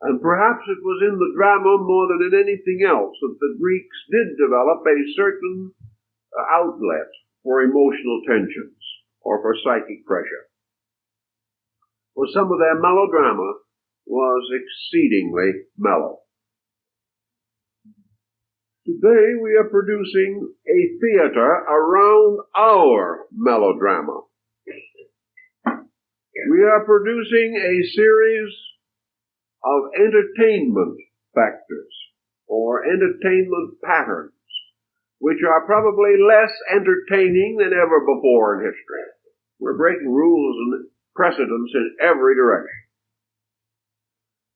And perhaps it was in the drama more than in anything else that the Greeks did develop a certain outlet for emotional tensions or for psychic pressure. For some of their melodrama was exceedingly mellow. Today we are producing a theater around our melodrama. We are producing a series of entertainment factors or entertainment patterns, which are probably less entertaining than ever before in history. We're breaking rules and precedents in every direction.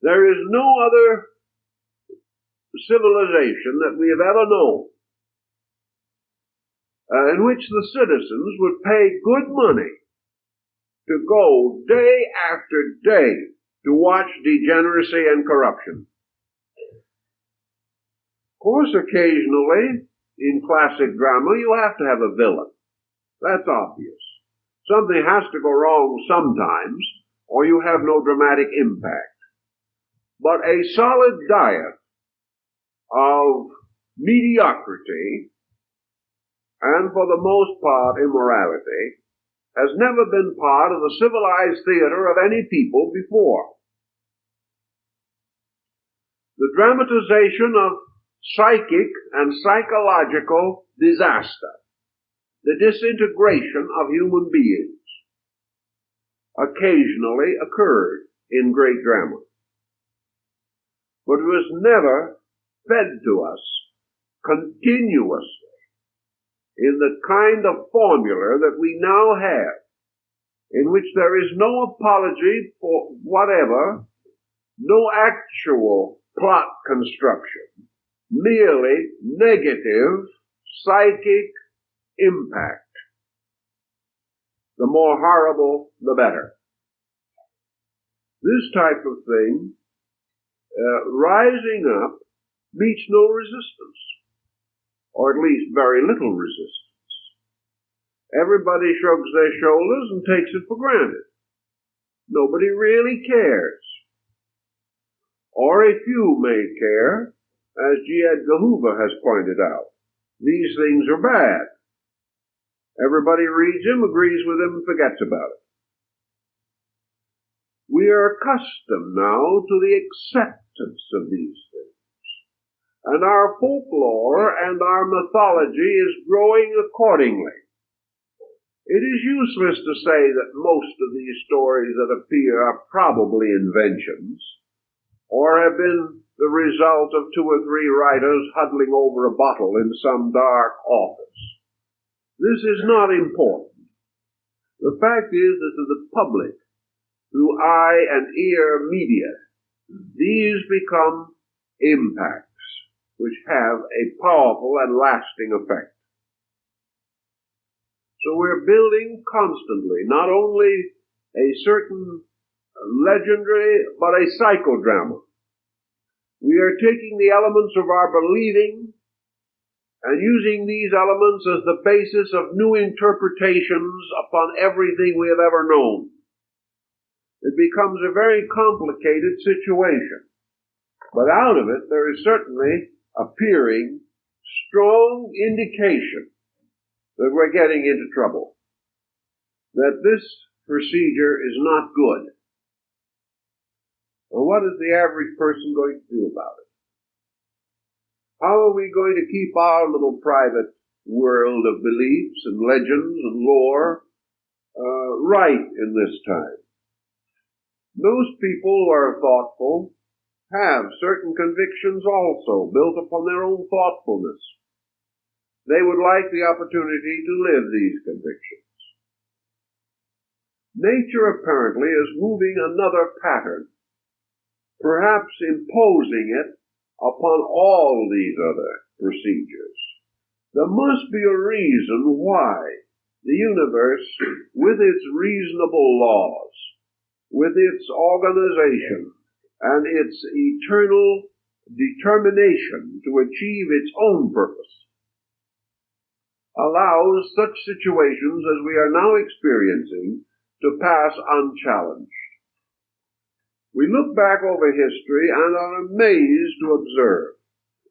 There is no other civilization that we have ever known in which the citizens would pay good money to go day after day to watch degeneracy and corruption. Of course, occasionally, in classic drama, you have to have a villain. That's obvious. Something has to go wrong sometimes, or you have no dramatic impact. But a solid diet of mediocrity, and for the most part immorality, has never been part of the civilized theater of any people before. The dramatization of psychic and psychological disaster, the disintegration of human beings, occasionally occurred in great drama. But it was never fed to us continuously in the kind of formula that we now have, in which there is no apology for whatever, no actual plot construction, merely negative psychic impact. The more horrible, the better. This type of thing, rising up, meets no resistance, or at least very little resistance. Everybody shrugs their shoulders and takes it for granted. Nobody really cares. Or a few may care, as G. Edgar Hoover has pointed out. These things are bad. Everybody reads him, agrees with him, and forgets about it. We are accustomed now to the acceptance of these things. And our folklore and our mythology is growing accordingly. It is useless to say that most of these stories that appear are probably inventions, or have been the result of 2 or 3 writers huddling over a bottle in some dark office. This is not important. The fact is that to the public, through eye and ear media, these become impacts which have a powerful and lasting effect. So we're building constantly not only a certain legendary, but a psychodrama. We are taking the elements of our believing and using these elements as the basis of new interpretations upon everything we have ever known. It becomes a very complicated situation. But out of it, there is certainly appearing strong indication that we're getting into trouble, that this procedure is not good. Well, what is the average person going to do about it? How are we going to keep our little private world of beliefs and legends and lore right in this time? Most people who are thoughtful have certain convictions also, built upon their own thoughtfulness. They would like the opportunity to live these convictions. Nature apparently is moving another pattern, perhaps imposing it upon all these other procedures. There must be a reason why the universe, with its reasonable laws, with its organization, and its eternal determination to achieve its own purpose, allows such situations as we are now experiencing to pass unchallenged. We look back over history and are amazed to observe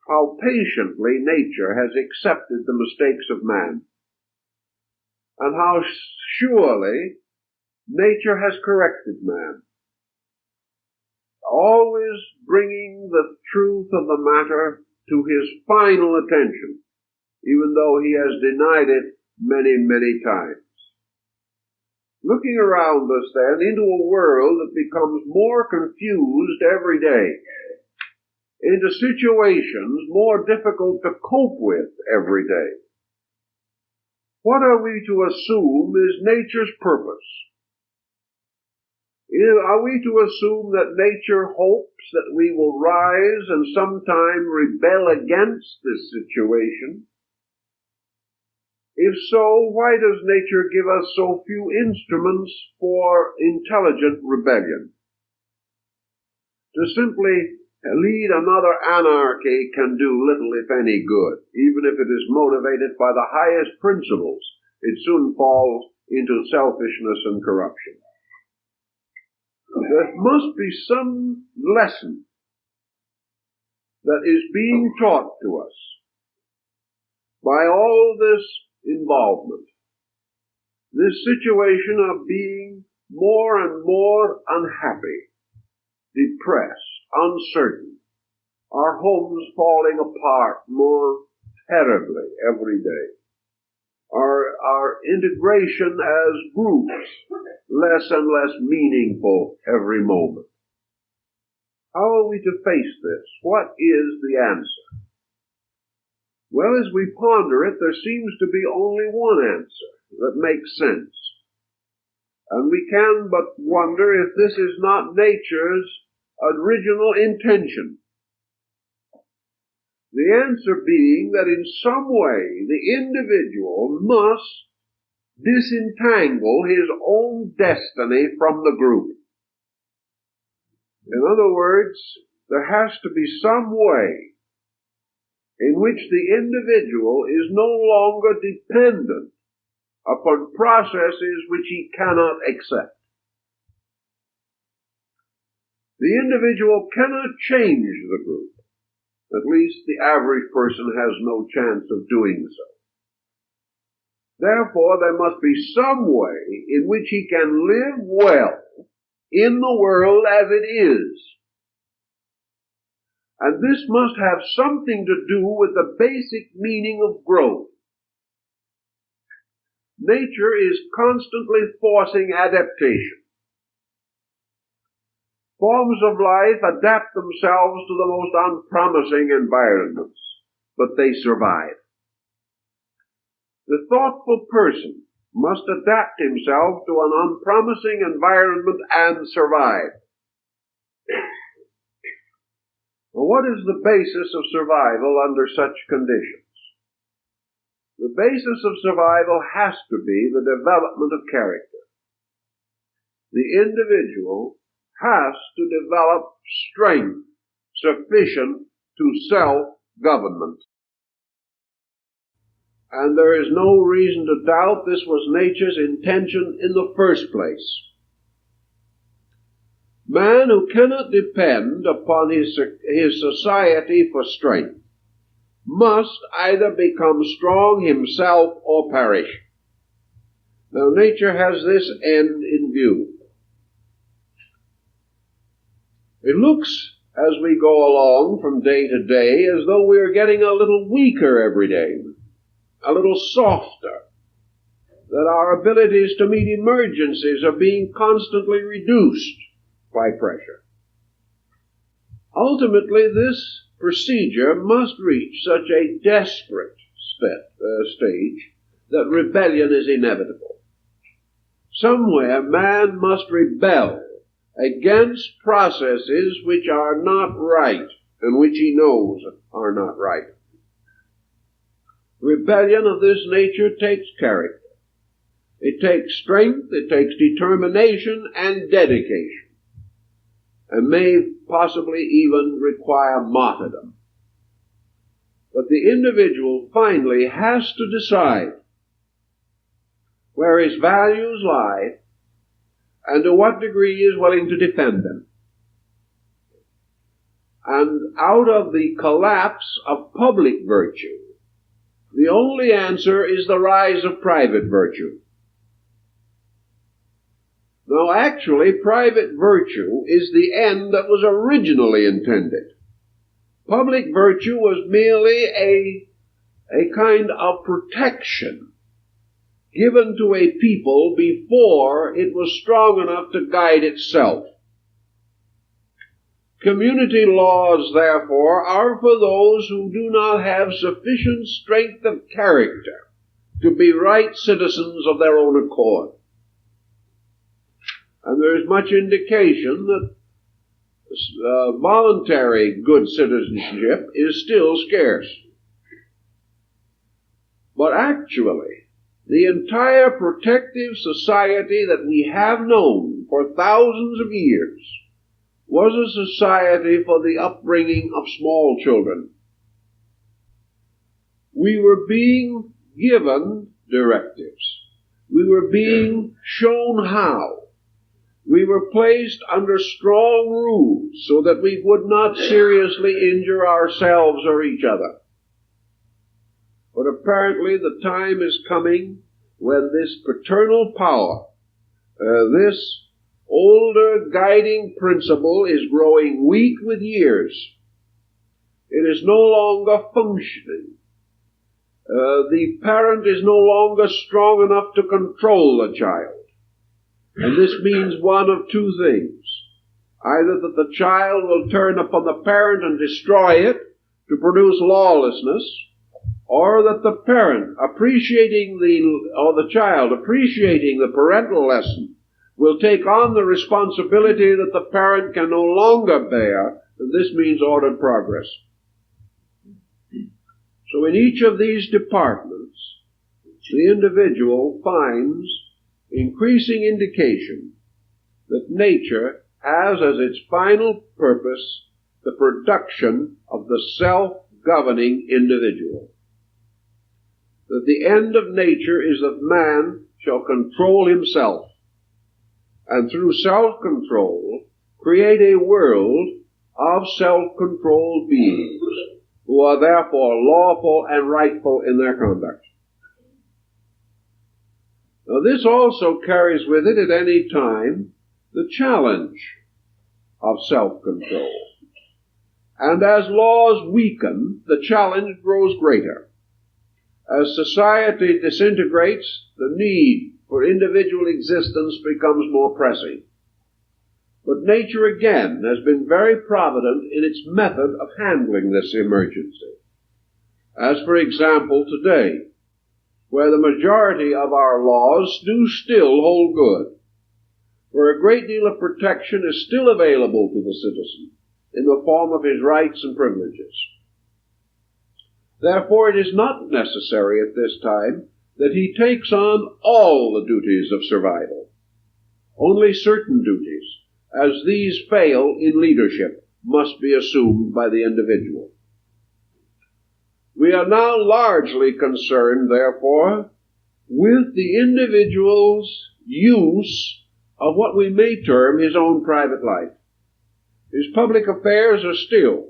how patiently nature has accepted the mistakes of man, and how surely nature has corrected man, always bringing the truth of the matter to his final attention, even though he has denied it many, many times. Looking around us then into a world that becomes more confused every day, into situations more difficult to cope with every day, what are we to assume is nature's purpose? Are we to assume that nature hopes that we will rise and sometime rebel against this situation? If so, why does nature give us so few instruments for intelligent rebellion? To simply lead another anarchy can do little, if any, good. Even if it is motivated by the highest principles, it soon falls into selfishness and corruption. There must be some lesson that is being taught to us by all this involvement, this situation of being more and more unhappy, depressed, uncertain, our homes falling apart more terribly every day, our integration as groups less and less meaningful every moment. How are we to face this? What is the answer? Well, as we ponder it, there seems to be only one answer that makes sense. And we can but wonder if this is not nature's original intention. The answer being that in some way the individual must disentangle his own destiny from the group. In other words, there has to be some way in which the individual is no longer dependent upon processes which he cannot accept. The individual cannot change the group. At least the average person has no chance of doing so. Therefore, there must be some way in which he can live well in the world as it is. And this must have something to do with the basic meaning of growth. Nature is constantly forcing adaptation. Forms of life adapt themselves to the most unpromising environments, but they survive. The thoughtful person must adapt himself to an unpromising environment and survive. Well, what is the basis of survival under such conditions? The basis of survival has to be the development of character. The individual has to develop strength sufficient to self-government. And there is no reason to doubt this was nature's intention in the first place. Man who cannot depend upon his society for strength must either become strong himself or perish. Now, nature has this end in view. It looks, as we go along from day to day, as though we are getting a little weaker every day, a little softer, that our abilities to meet emergencies are being constantly reduced, by pressure. Ultimately, this procedure must reach such a desperate stage that rebellion is inevitable. Somewhere man must rebel against processes which are not right and which he knows are not right. Rebellion of this nature takes character. It takes strength, it takes determination and dedication, and may possibly even require martyrdom. But the individual finally has to decide where his values lie and to what degree he is willing to defend them. And out of the collapse of public virtue, the only answer is the rise of private virtue. Now, actually, private virtue is the end that was originally intended. Public virtue was merely a kind of protection given to a people before it was strong enough to guide itself. Community laws, therefore, are for those who do not have sufficient strength of character to be right citizens of their own accord. And there is much indication that voluntary good citizenship is still scarce. But actually, the entire protective society that we have known for thousands of years was a society for the upbringing of small children. We were being given directives. We were being shown how. We were placed under strong rules so that we would not seriously injure ourselves or each other. But apparently the time is coming when this paternal power, this older guiding principle is growing weak with years. It is no longer functioning. The parent is no longer strong enough to control the child. And this means one of two things. Either that the child will turn upon the parent and destroy it to produce lawlessness, or that the parent, the child appreciating the parental lesson, will take on the responsibility that the parent can no longer bear, and this means ordered progress. So in each of these departments, the individual finds increasing indication that nature has as its final purpose the production of the self-governing individual. That the end of nature is that man shall control himself, and through self-control create a world of self-controlled beings, who are therefore lawful and rightful in their conduct. Now this also carries with it at any time the challenge of self-control. And as laws weaken, the challenge grows greater. As society disintegrates, the need for individual existence becomes more pressing. But nature again has been very provident in its method of handling this emergency. As for example today, where the majority of our laws do still hold good, where a great deal of protection is still available to the citizen in the form of his rights and privileges. Therefore, it is not necessary at this time that he takes on all the duties of survival. Only certain duties, as these fail in leadership, must be assumed by the individual. We are now largely concerned, therefore, with the individual's use of what we may term his own private life. His public affairs are still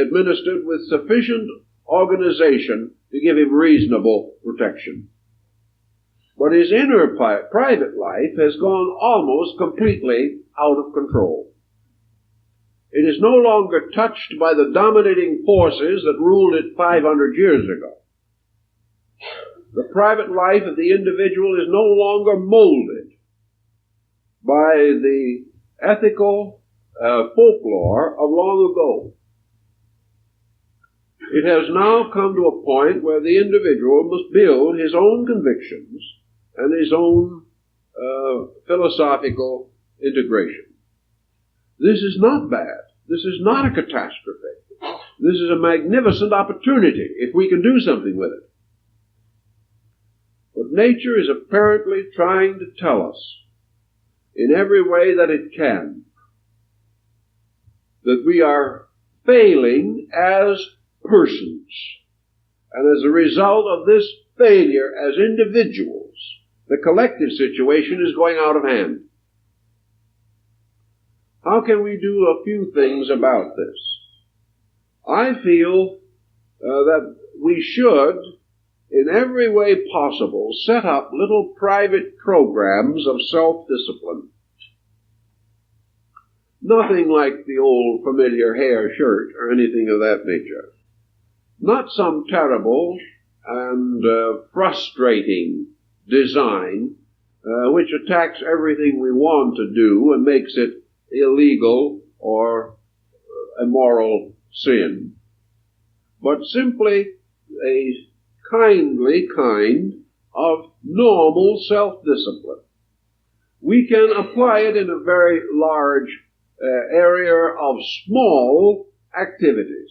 administered with sufficient organization to give him reasonable protection. But his inner private life has gone almost completely out of control. It is no longer touched by the dominating forces that ruled it 500 years ago. The private life of the individual is no longer molded by the ethical folklore of long ago. It has now come to a point where the individual must build his own convictions and his own philosophical integration. This is not bad. This is not a catastrophe. This is a magnificent opportunity if we can do something with it. But nature is apparently trying to tell us in every way that it can that we are failing as persons. And as a result of this failure as individuals, the collective situation is going out of hand. How can we do a few things about this? I feel that we should, in every way possible, set up little private programs of self-discipline. Nothing like the old familiar hair shirt or anything of that nature. Not some terrible and frustrating design which attacks everything we want to do and makes it illegal or immoral sin, but simply a kindly kind of normal self-discipline. We can apply it in a very large area of small activities.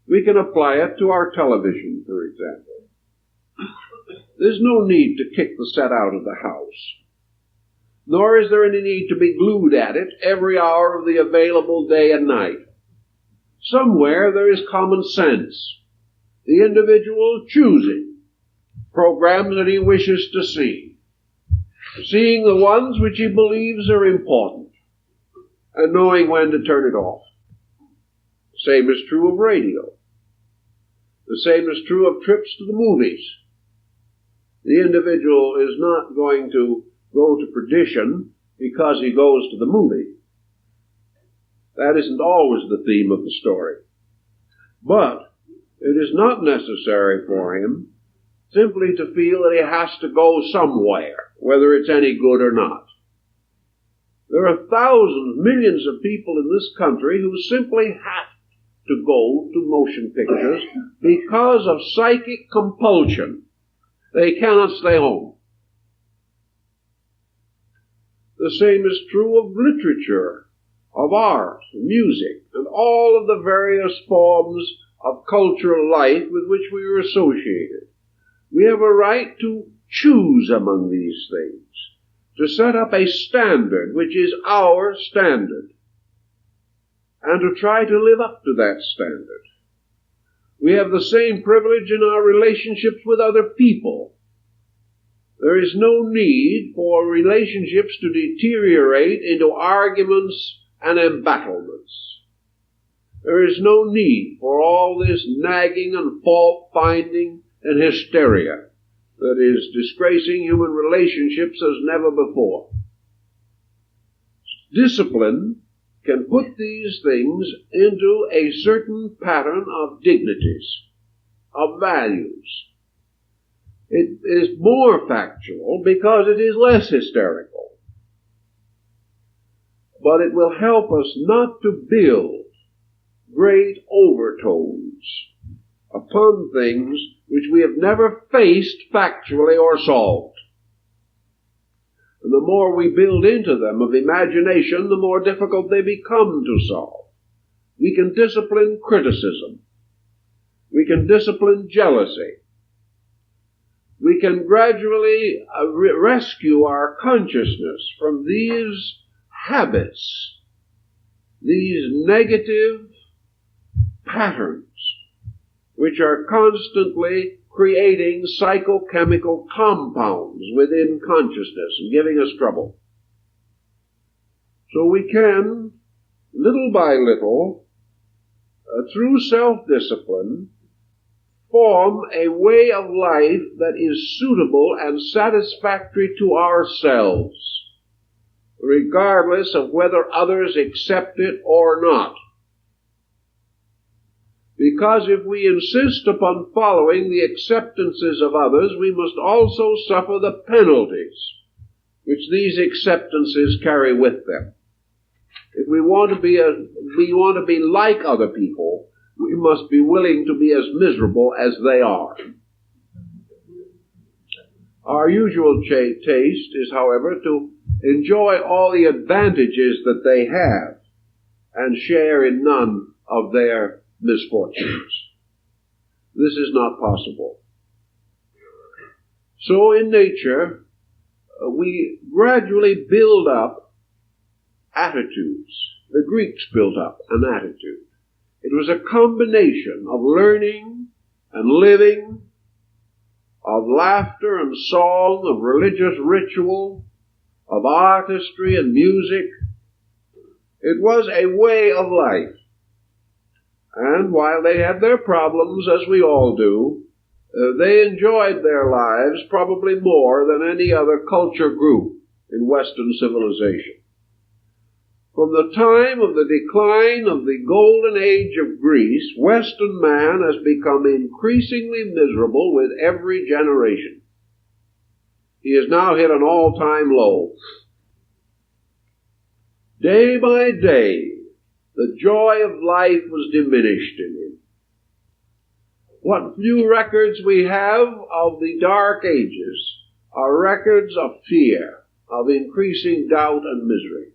We can apply it to our television, for example. There's no need to kick the set out of the house, nor is there any need to be glued at it every hour of the available day and night. Somewhere there is common sense, the individual choosing programs that he wishes to see, seeing the ones which he believes are important, and knowing when to turn it off. The same is true of radio. The same is true of trips to the movies. The individual is not going to go to perdition because he goes to the movie. That isn't always the theme of the story. But it is not necessary for him simply to feel that he has to go somewhere, whether it's any good or not. There are thousands, millions of people in this country who simply have to go to motion pictures because of psychic compulsion. They cannot stay home. The same is true of literature, of art, music, and all of the various forms of cultural life with which we are associated. We have a right to choose among these things, to set up a standard which is our standard, and to try to live up to that standard. We have the same privilege in our relationships with other people. There is no need for relationships to deteriorate into arguments and embattlements. There is no need for all this nagging and fault-finding and hysteria that is disgracing human relationships as never before. Discipline can put these things into a certain pattern of dignities, of values. It is more factual because it is less hysterical. But it will help us not to build great overtones upon things which we have never faced factually or solved. And the more we build into them of imagination, the more difficult they become to solve. We can discipline criticism. We can discipline jealousy. We can gradually rescue our consciousness from these habits, these negative patterns, which are constantly creating psychochemical compounds within consciousness and giving us trouble. So we can, little by little, through self-discipline, form a way of life that is suitable and satisfactory to ourselves, regardless of whether others accept it or not. Because if we insist upon following the acceptances of others, we must also suffer the penalties which these acceptances carry with them. If we want to be like other people, we must be willing to be as miserable as they are. Our usual taste is, however, to enjoy all the advantages that they have and share in none of their misfortunes. This is not possible. So in nature, we gradually build up attitudes. The Greeks built up an attitude. It was a combination of learning and living, of laughter and song, of religious ritual, of artistry and music. It was a way of life. And while they had their problems, as we all do, they enjoyed their lives probably more than any other culture group in Western civilization. From the time of the decline of the golden age of Greece, Western man has become increasingly miserable with every generation. He has now hit an all-time low. Day by day, the joy of life was diminished in him. What few records we have of the Dark Ages are records of fear, of increasing doubt and misery.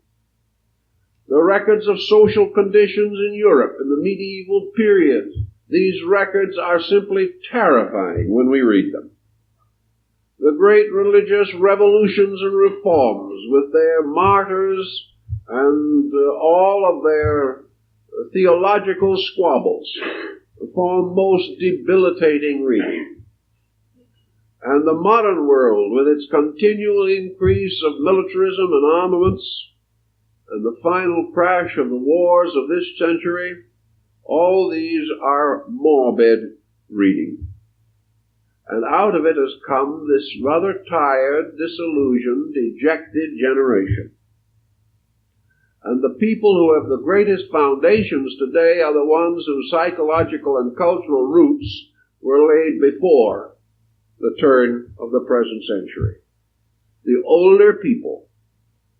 The records of social conditions in Europe in the medieval period, these records are simply terrifying when we read them. The great religious revolutions and reforms with their martyrs and all of their theological squabbles form most debilitating reading. And the modern world, with its continual increase of militarism and armaments, and the final crash of the wars of this century, all these are morbid reading. And out of it has come this rather tired, disillusioned, dejected generation. And the people who have the greatest foundations today are the ones whose psychological and cultural roots were laid before the turn of the present century. The older people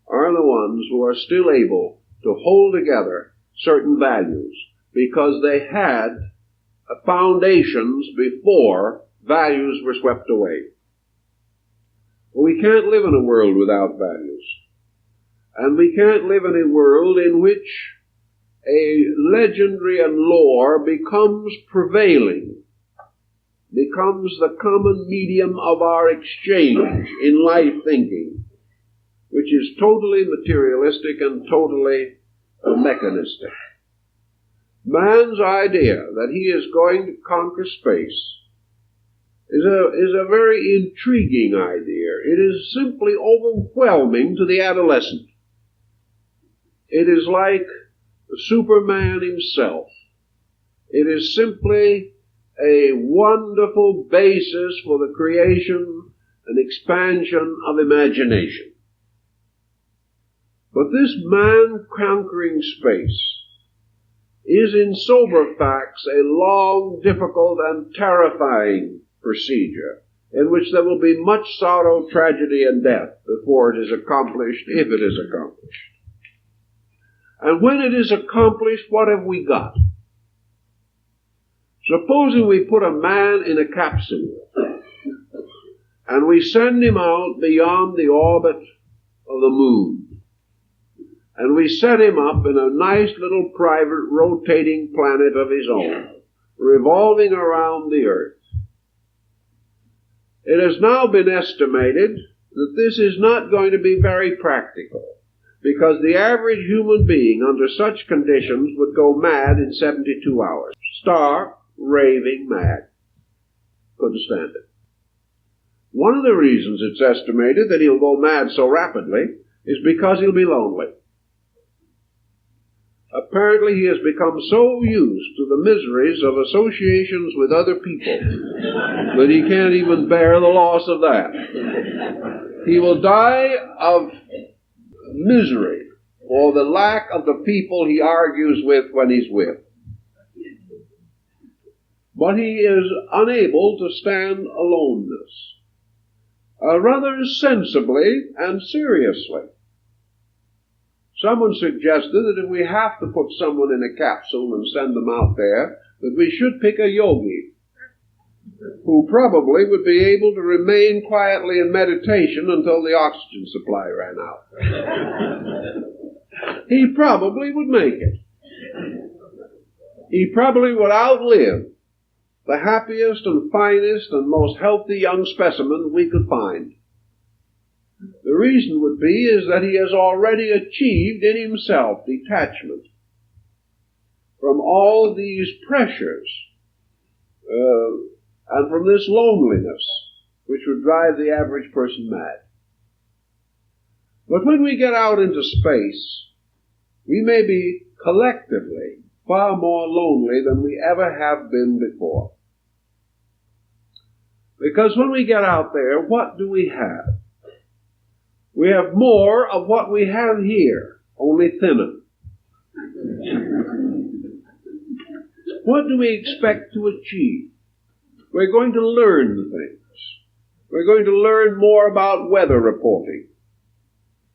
are the ones who are still able to hold together certain values because they had foundations before values were swept away. We can't live in a world without values. And we can't live in a world in which a legendary and lore becomes prevailing, becomes the common medium of our exchange in life thinking, which is totally materialistic and totally mechanistic. Man's idea that he is going to conquer space is a very intriguing idea. It is simply overwhelming to the adolescent. It is like Superman himself. It is simply a wonderful basis for the creation and expansion of imagination. But this man-conquering space is in sober facts a long, difficult, and terrifying procedure in which there will be much sorrow, tragedy, and death before it is accomplished, if it is accomplished. And when it is accomplished, what have we got? Supposing we put a man in a capsule and we send him out beyond the orbit of the moon, and we set him up in a nice little private rotating planet of his own, revolving around the Earth. It has now been estimated that this is not going to be very practical, because the average human being under such conditions would go mad in 72 hours. Stark, raving mad. Couldn't stand it. One of the reasons it's estimated that he'll go mad so rapidly is because he'll be lonely. Apparently he has become so used to the miseries of associations with other people that he can't even bear the loss of that. He will die of misery or the lack of the people he argues with when he's with. But he is unable to stand aloneness, rather sensibly and seriously. Someone suggested that if we have to put someone in a capsule and send them out there, that we should pick a yogi who probably would be able to remain quietly in meditation until the oxygen supply ran out. He probably would make it. He probably would outlive the happiest and finest and most healthy young specimen we could find. The reason would be is that he has already achieved in himself detachment from all these pressures and from this loneliness which would drive the average person mad. But when we get out into space, we may be collectively far more lonely than we ever have been before. Because when we get out there, what do we have? We have more of what we have here, only thinner. What do we expect to achieve? We're going to learn things. We're going to learn more about weather reporting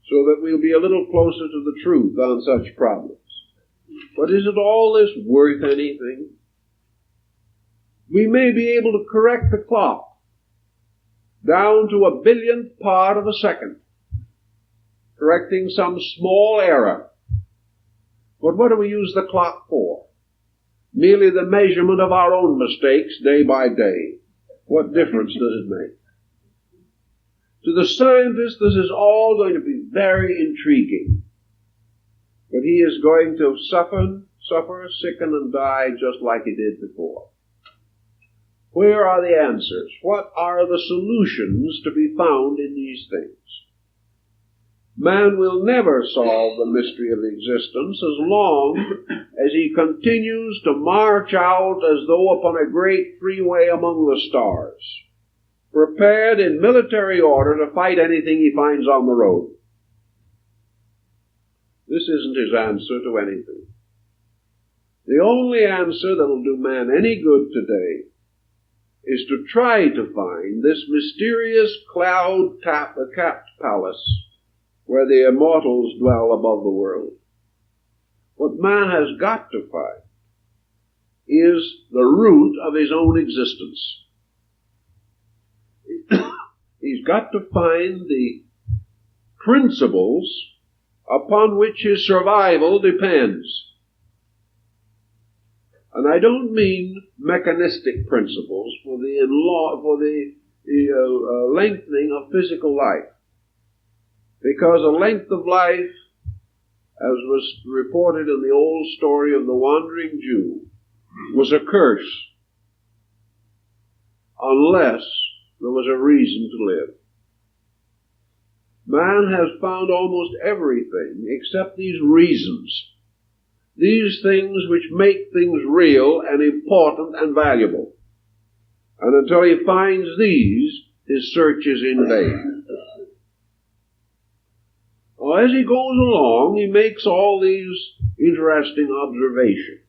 so that we'll be a little closer to the truth on such problems. But is it all this worth anything? We may be able to correct the clock down to a billionth part of a second, correcting some small error. But what do we use the clock for? Merely the measurement of our own mistakes day by day. What difference does it make? To the scientist, this is all going to be very intriguing. But he is going to suffer, sicken, and die just like he did before. Where are the answers? What are the solutions to be found in these things? Man will never solve the mystery of existence as long as he continues to march out as though upon a great freeway among the stars, prepared in military order to fight anything he finds on the road. This isn't his answer to anything. The only answer that will do man any good today is to try to find this mysterious cloud-capped palace where the immortals dwell above the world. What man has got to find is the root of his own existence. He's got to find the principles upon which his survival depends. And I don't mean mechanistic principles for the lengthening of physical life. Because a length of life, as was reported in the old story of the wandering Jew, was a curse unless there was a reason to live. Man has found almost everything except these reasons. These things which make things real and important and valuable. And until he finds these, his search is in vain. Well, as he goes along, he makes all these interesting observations.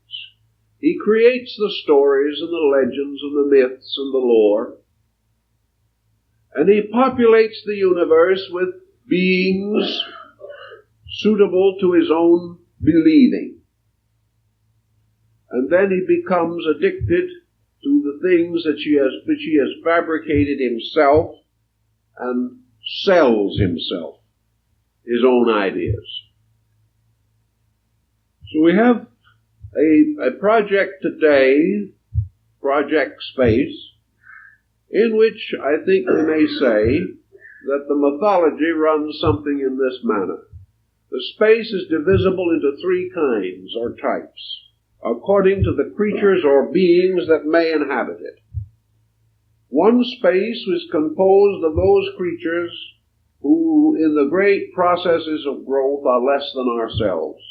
He creates the stories and the legends and the myths and the lore. And he populates the universe with beings suitable to his own believing. And then he becomes addicted to the things which he has fabricated himself and sells himself his own ideas. So we have a project today, Project Space, in which I think we may say that the mythology runs something in this manner. The space is divisible into three kinds or types, according to the creatures or beings that may inhabit it. One space was composed of those creatures who, in the great processes of growth, are less than ourselves.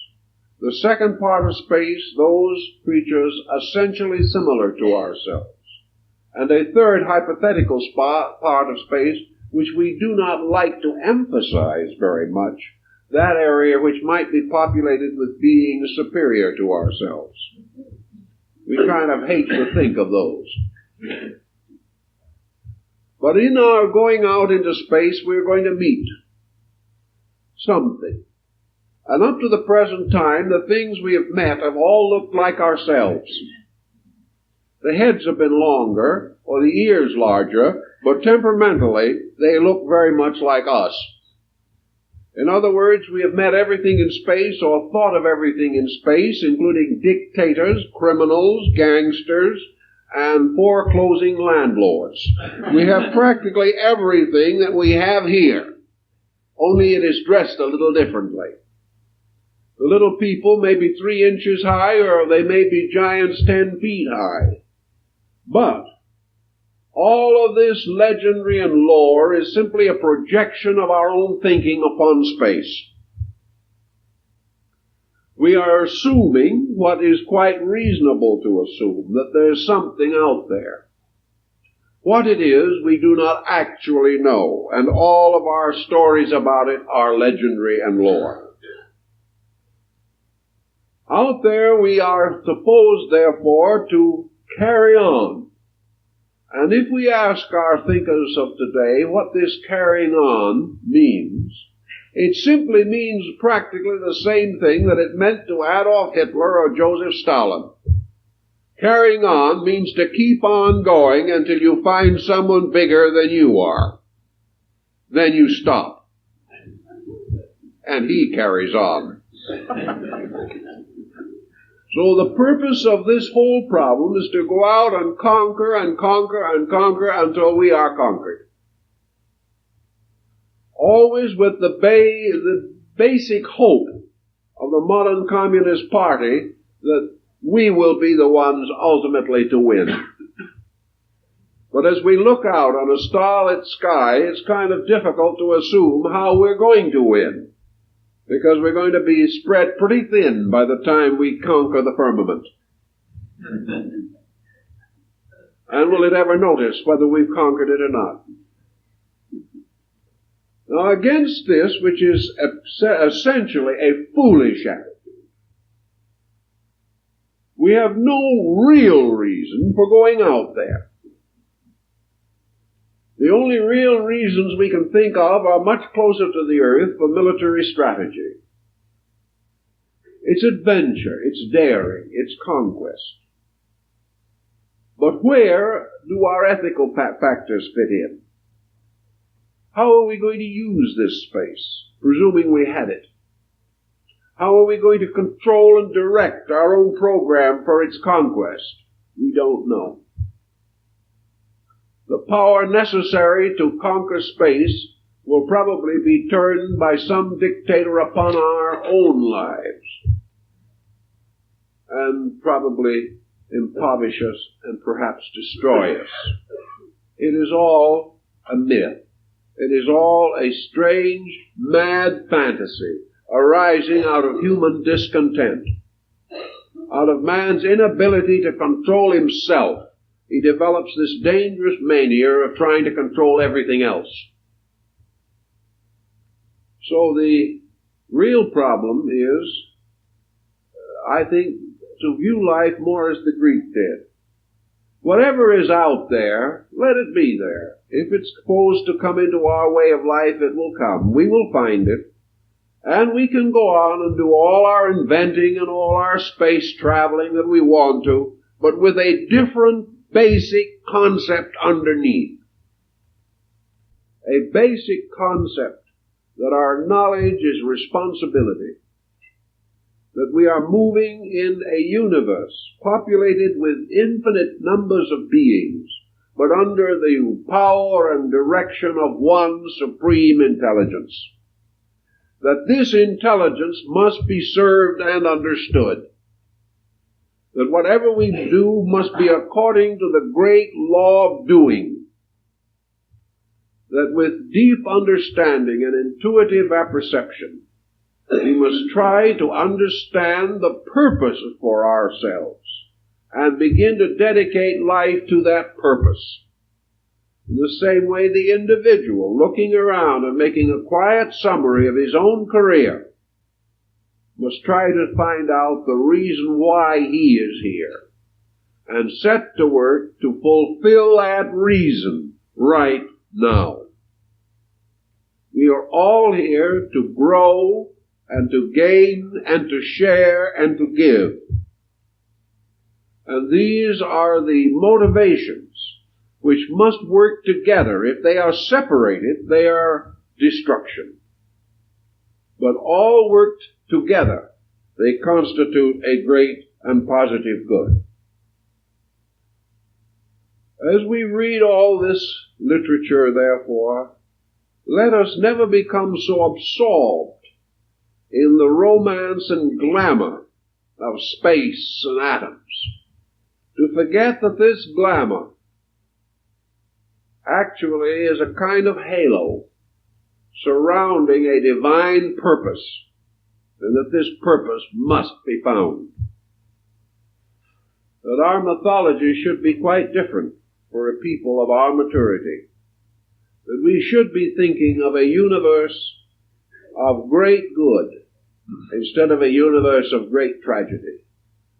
The second part of space, those creatures essentially similar to ourselves. And a third hypothetical part of space, which we do not like to emphasize very much, that area which might be populated with beings superior to ourselves. We kind of hate to think of those. But in our going out into space, we're going to meet something. And up to the present time, the things we have met have all looked like ourselves. The heads have been longer, or the ears larger, but temperamentally, they look very much like us. In other words, we have met everything in space, or thought of everything in space, including dictators, criminals, gangsters, and foreclosing landlords. We have practically everything that we have here, only it is dressed a little differently. The little people may be 3 inches high, or they may be giants 10 feet high. But all of this legendary and lore is simply a projection of our own thinking upon space. We are assuming what is quite reasonable to assume, that there's something out there. What it is, we do not actually know, and all of our stories about it are legendary and lore. Out there we are supposed, therefore, to carry on. And if we ask our thinkers of today what this carrying on means, it simply means practically the same thing that it meant to Adolf Hitler or Joseph Stalin. Carrying on means to keep on going until you find someone bigger than you are. Then you stop. And he carries on. So the purpose of this whole problem is to go out and conquer and conquer and conquer until we are conquered. Always with the basic hope of the modern Communist Party that we will be the ones ultimately to win. But as we look out on a starlit sky, it's kind of difficult to assume how we're going to win, because we're going to be spread pretty thin by the time we conquer the firmament. And will it ever notice whether we've conquered it or not? Now, against this, which is essentially a foolish attitude, we have no real reason for going out there. The only real reasons we can think of are much closer to the earth for military strategy. It's adventure, it's daring, it's conquest. But where do our ethical factors fit in? How are we going to use this space, presuming we had it? How are we going to control and direct our own program for its conquest? We don't know. The power necessary to conquer space will probably be turned by some dictator upon our own lives, and probably impoverish us and perhaps destroy us. It is all a myth. It is all a strange, mad fantasy arising out of human discontent, out of man's inability to control himself. He develops this dangerous mania of trying to control everything else. So the real problem is, I think, to view life more as the Greek did. Whatever is out there, let it be there. If it's supposed to come into our way of life, it will come. We will find it. And we can go on and do all our inventing and all our space traveling that we want to, but with a different basic concept underneath. A basic concept that our knowledge is responsibility. That we are moving in a universe populated with infinite numbers of beings, but under the power and direction of one supreme intelligence. That this intelligence must be served and understood. That whatever we do must be according to the great law of doing. That with deep understanding and intuitive apperception, we must try to understand the purpose for ourselves and begin to dedicate life to that purpose. In the same way, the individual, looking around and making a quiet summary of his own career, must try to find out the reason why he is here and set to work to fulfill that reason right now. We are all here to grow and to gain and to share and to give. And these are the motivations which must work together. If they are separated, they are destruction. But all worked together, they constitute a great and positive good. As we read all this literature, therefore, let us never become so absorbed in the romance and glamour of space and atoms to forget that this glamour actually is a kind of halo surrounding a divine purpose, and that this purpose must be found. That our mythology should be quite different for a people of our maturity. That we should be thinking of a universe of great good instead of a universe of great tragedy.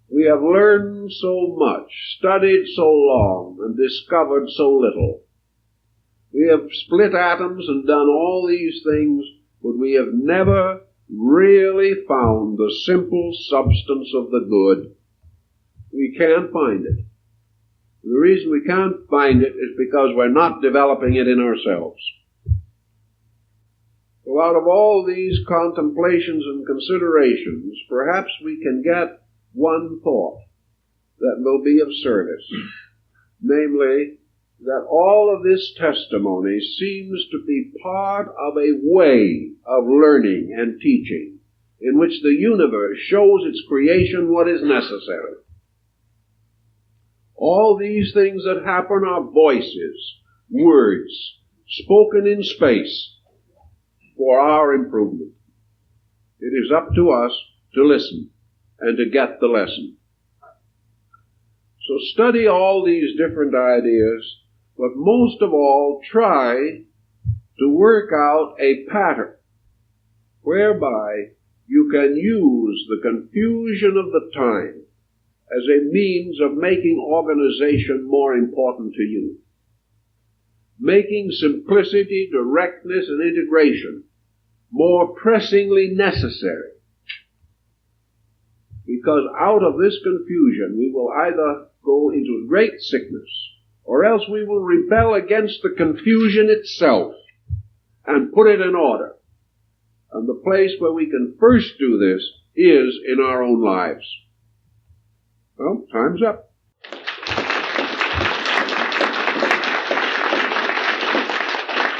We have learned so much, studied so long, and discovered so little. We have split atoms and done all these things, but we have never really found the simple substance of the good. We can't find it. The reason we can't find it is because we're not developing it in ourselves. So out of all these contemplations and considerations, perhaps we can get one thought that will be of service, namely, that all of this testimony seems to be part of a way of learning and teaching in which the universe shows its creation what is necessary. All these things that happen are voices, words, spoken in space for our improvement. It is up to us to listen and to get the lesson. So study all these different ideas, but most of all, try to work out a pattern whereby you can use the confusion of the time as a means of making organization more important to you, making simplicity, directness, and integration more pressingly necessary. Because out of this confusion we will either go into great sickness, or else we will rebel against the confusion itself and put it in order. And the place where we can first do this is in our own lives. Well, time's up.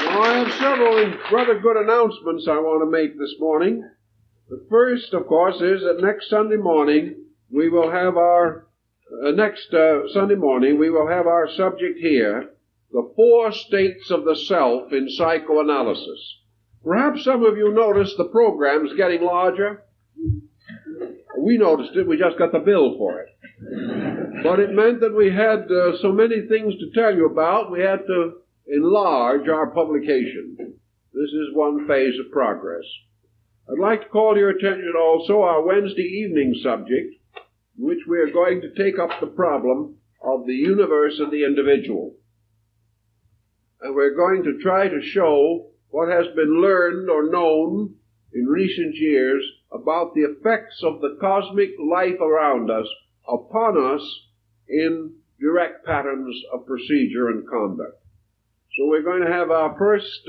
Now, I have several rather good announcements I want to make this morning. The first, of course, is that next Sunday morning we will have our subject here, the 4 states of the self in psychoanalysis. Perhaps some of you noticed the program's getting larger. We noticed it, we just got the bill for it. But it meant that we had so many things to tell you about, we had to enlarge our publication. This is one phase of progress. I'd like to call to your attention also our Wednesday evening subject, in which we are going to take up the problem of the universe and the individual. And we're going to try to show what has been learned or known in recent years about the effects of the cosmic life around us upon us in direct patterns of procedure and conduct. So we're going to have our first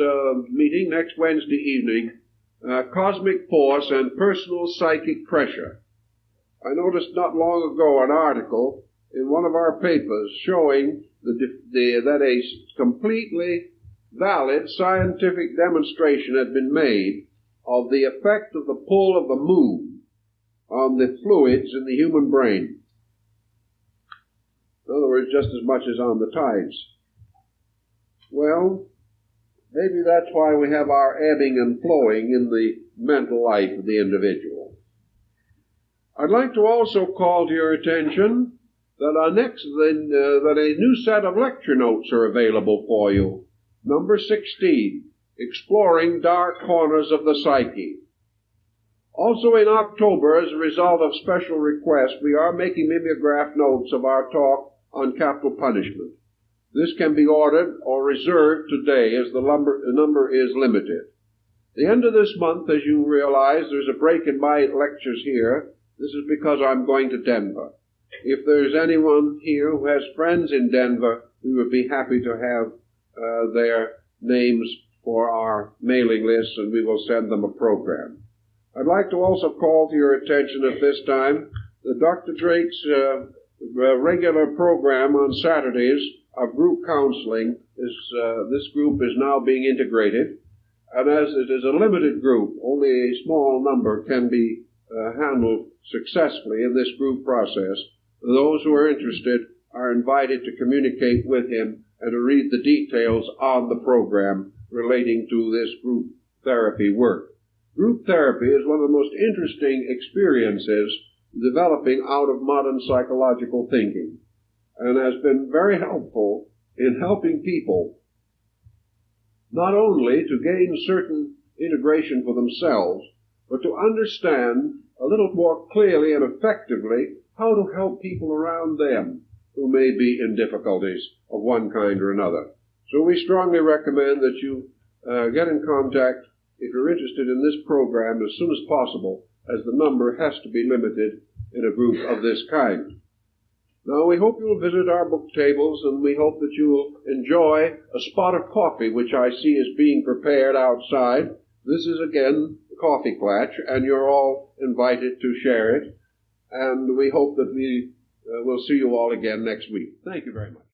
meeting next Wednesday evening, Cosmic Force and Personal Psychic Pressure. I noticed not long ago an article in one of our papers showing that a completely valid scientific demonstration had been made of the effect of the pull of the moon on the fluids in the human brain. In other words, just as much as on the tides. Well, maybe that's why we have our ebbing and flowing in the mental life of the individual. I'd like to also call to your attention that that a new set of lecture notes are available for you. Number 16, Exploring Dark Corners of the Psyche. Also in October, as a result of special request, we are making mimeograph notes of our talk on capital punishment. This can be ordered or reserved today as the number is limited. The end of this month, as you realize, there's a break in my lectures here. This is because I'm going to Denver. If there's anyone here who has friends in Denver, we would be happy to have their names for our mailing list, and we will send them a program. I'd like to also call to your attention at this time that Dr. Drake's regular program on Saturdays of group counseling this group is now being integrated, and as it is a limited group, only a small number can be handled successfully in this group process. Those who are interested are invited to communicate with him and to read the details on the program relating to this group therapy work. Group therapy is one of the most interesting experiences developing out of modern psychological thinking, and has been very helpful in helping people not only to gain certain integration for themselves, but to understand a little more clearly and effectively how to help people around them who may be in difficulties of one kind or another. So we strongly recommend that you get in contact if you're interested in this program as soon as possible, as the number has to be limited in a group of this kind. Now, we hope you will visit our book tables, and we hope that you will enjoy a spot of coffee, which I see is being prepared outside. This is, again, the Coffee Klatch, and you're all invited to share it. And we hope that we will see you all again next week. Thank you very much.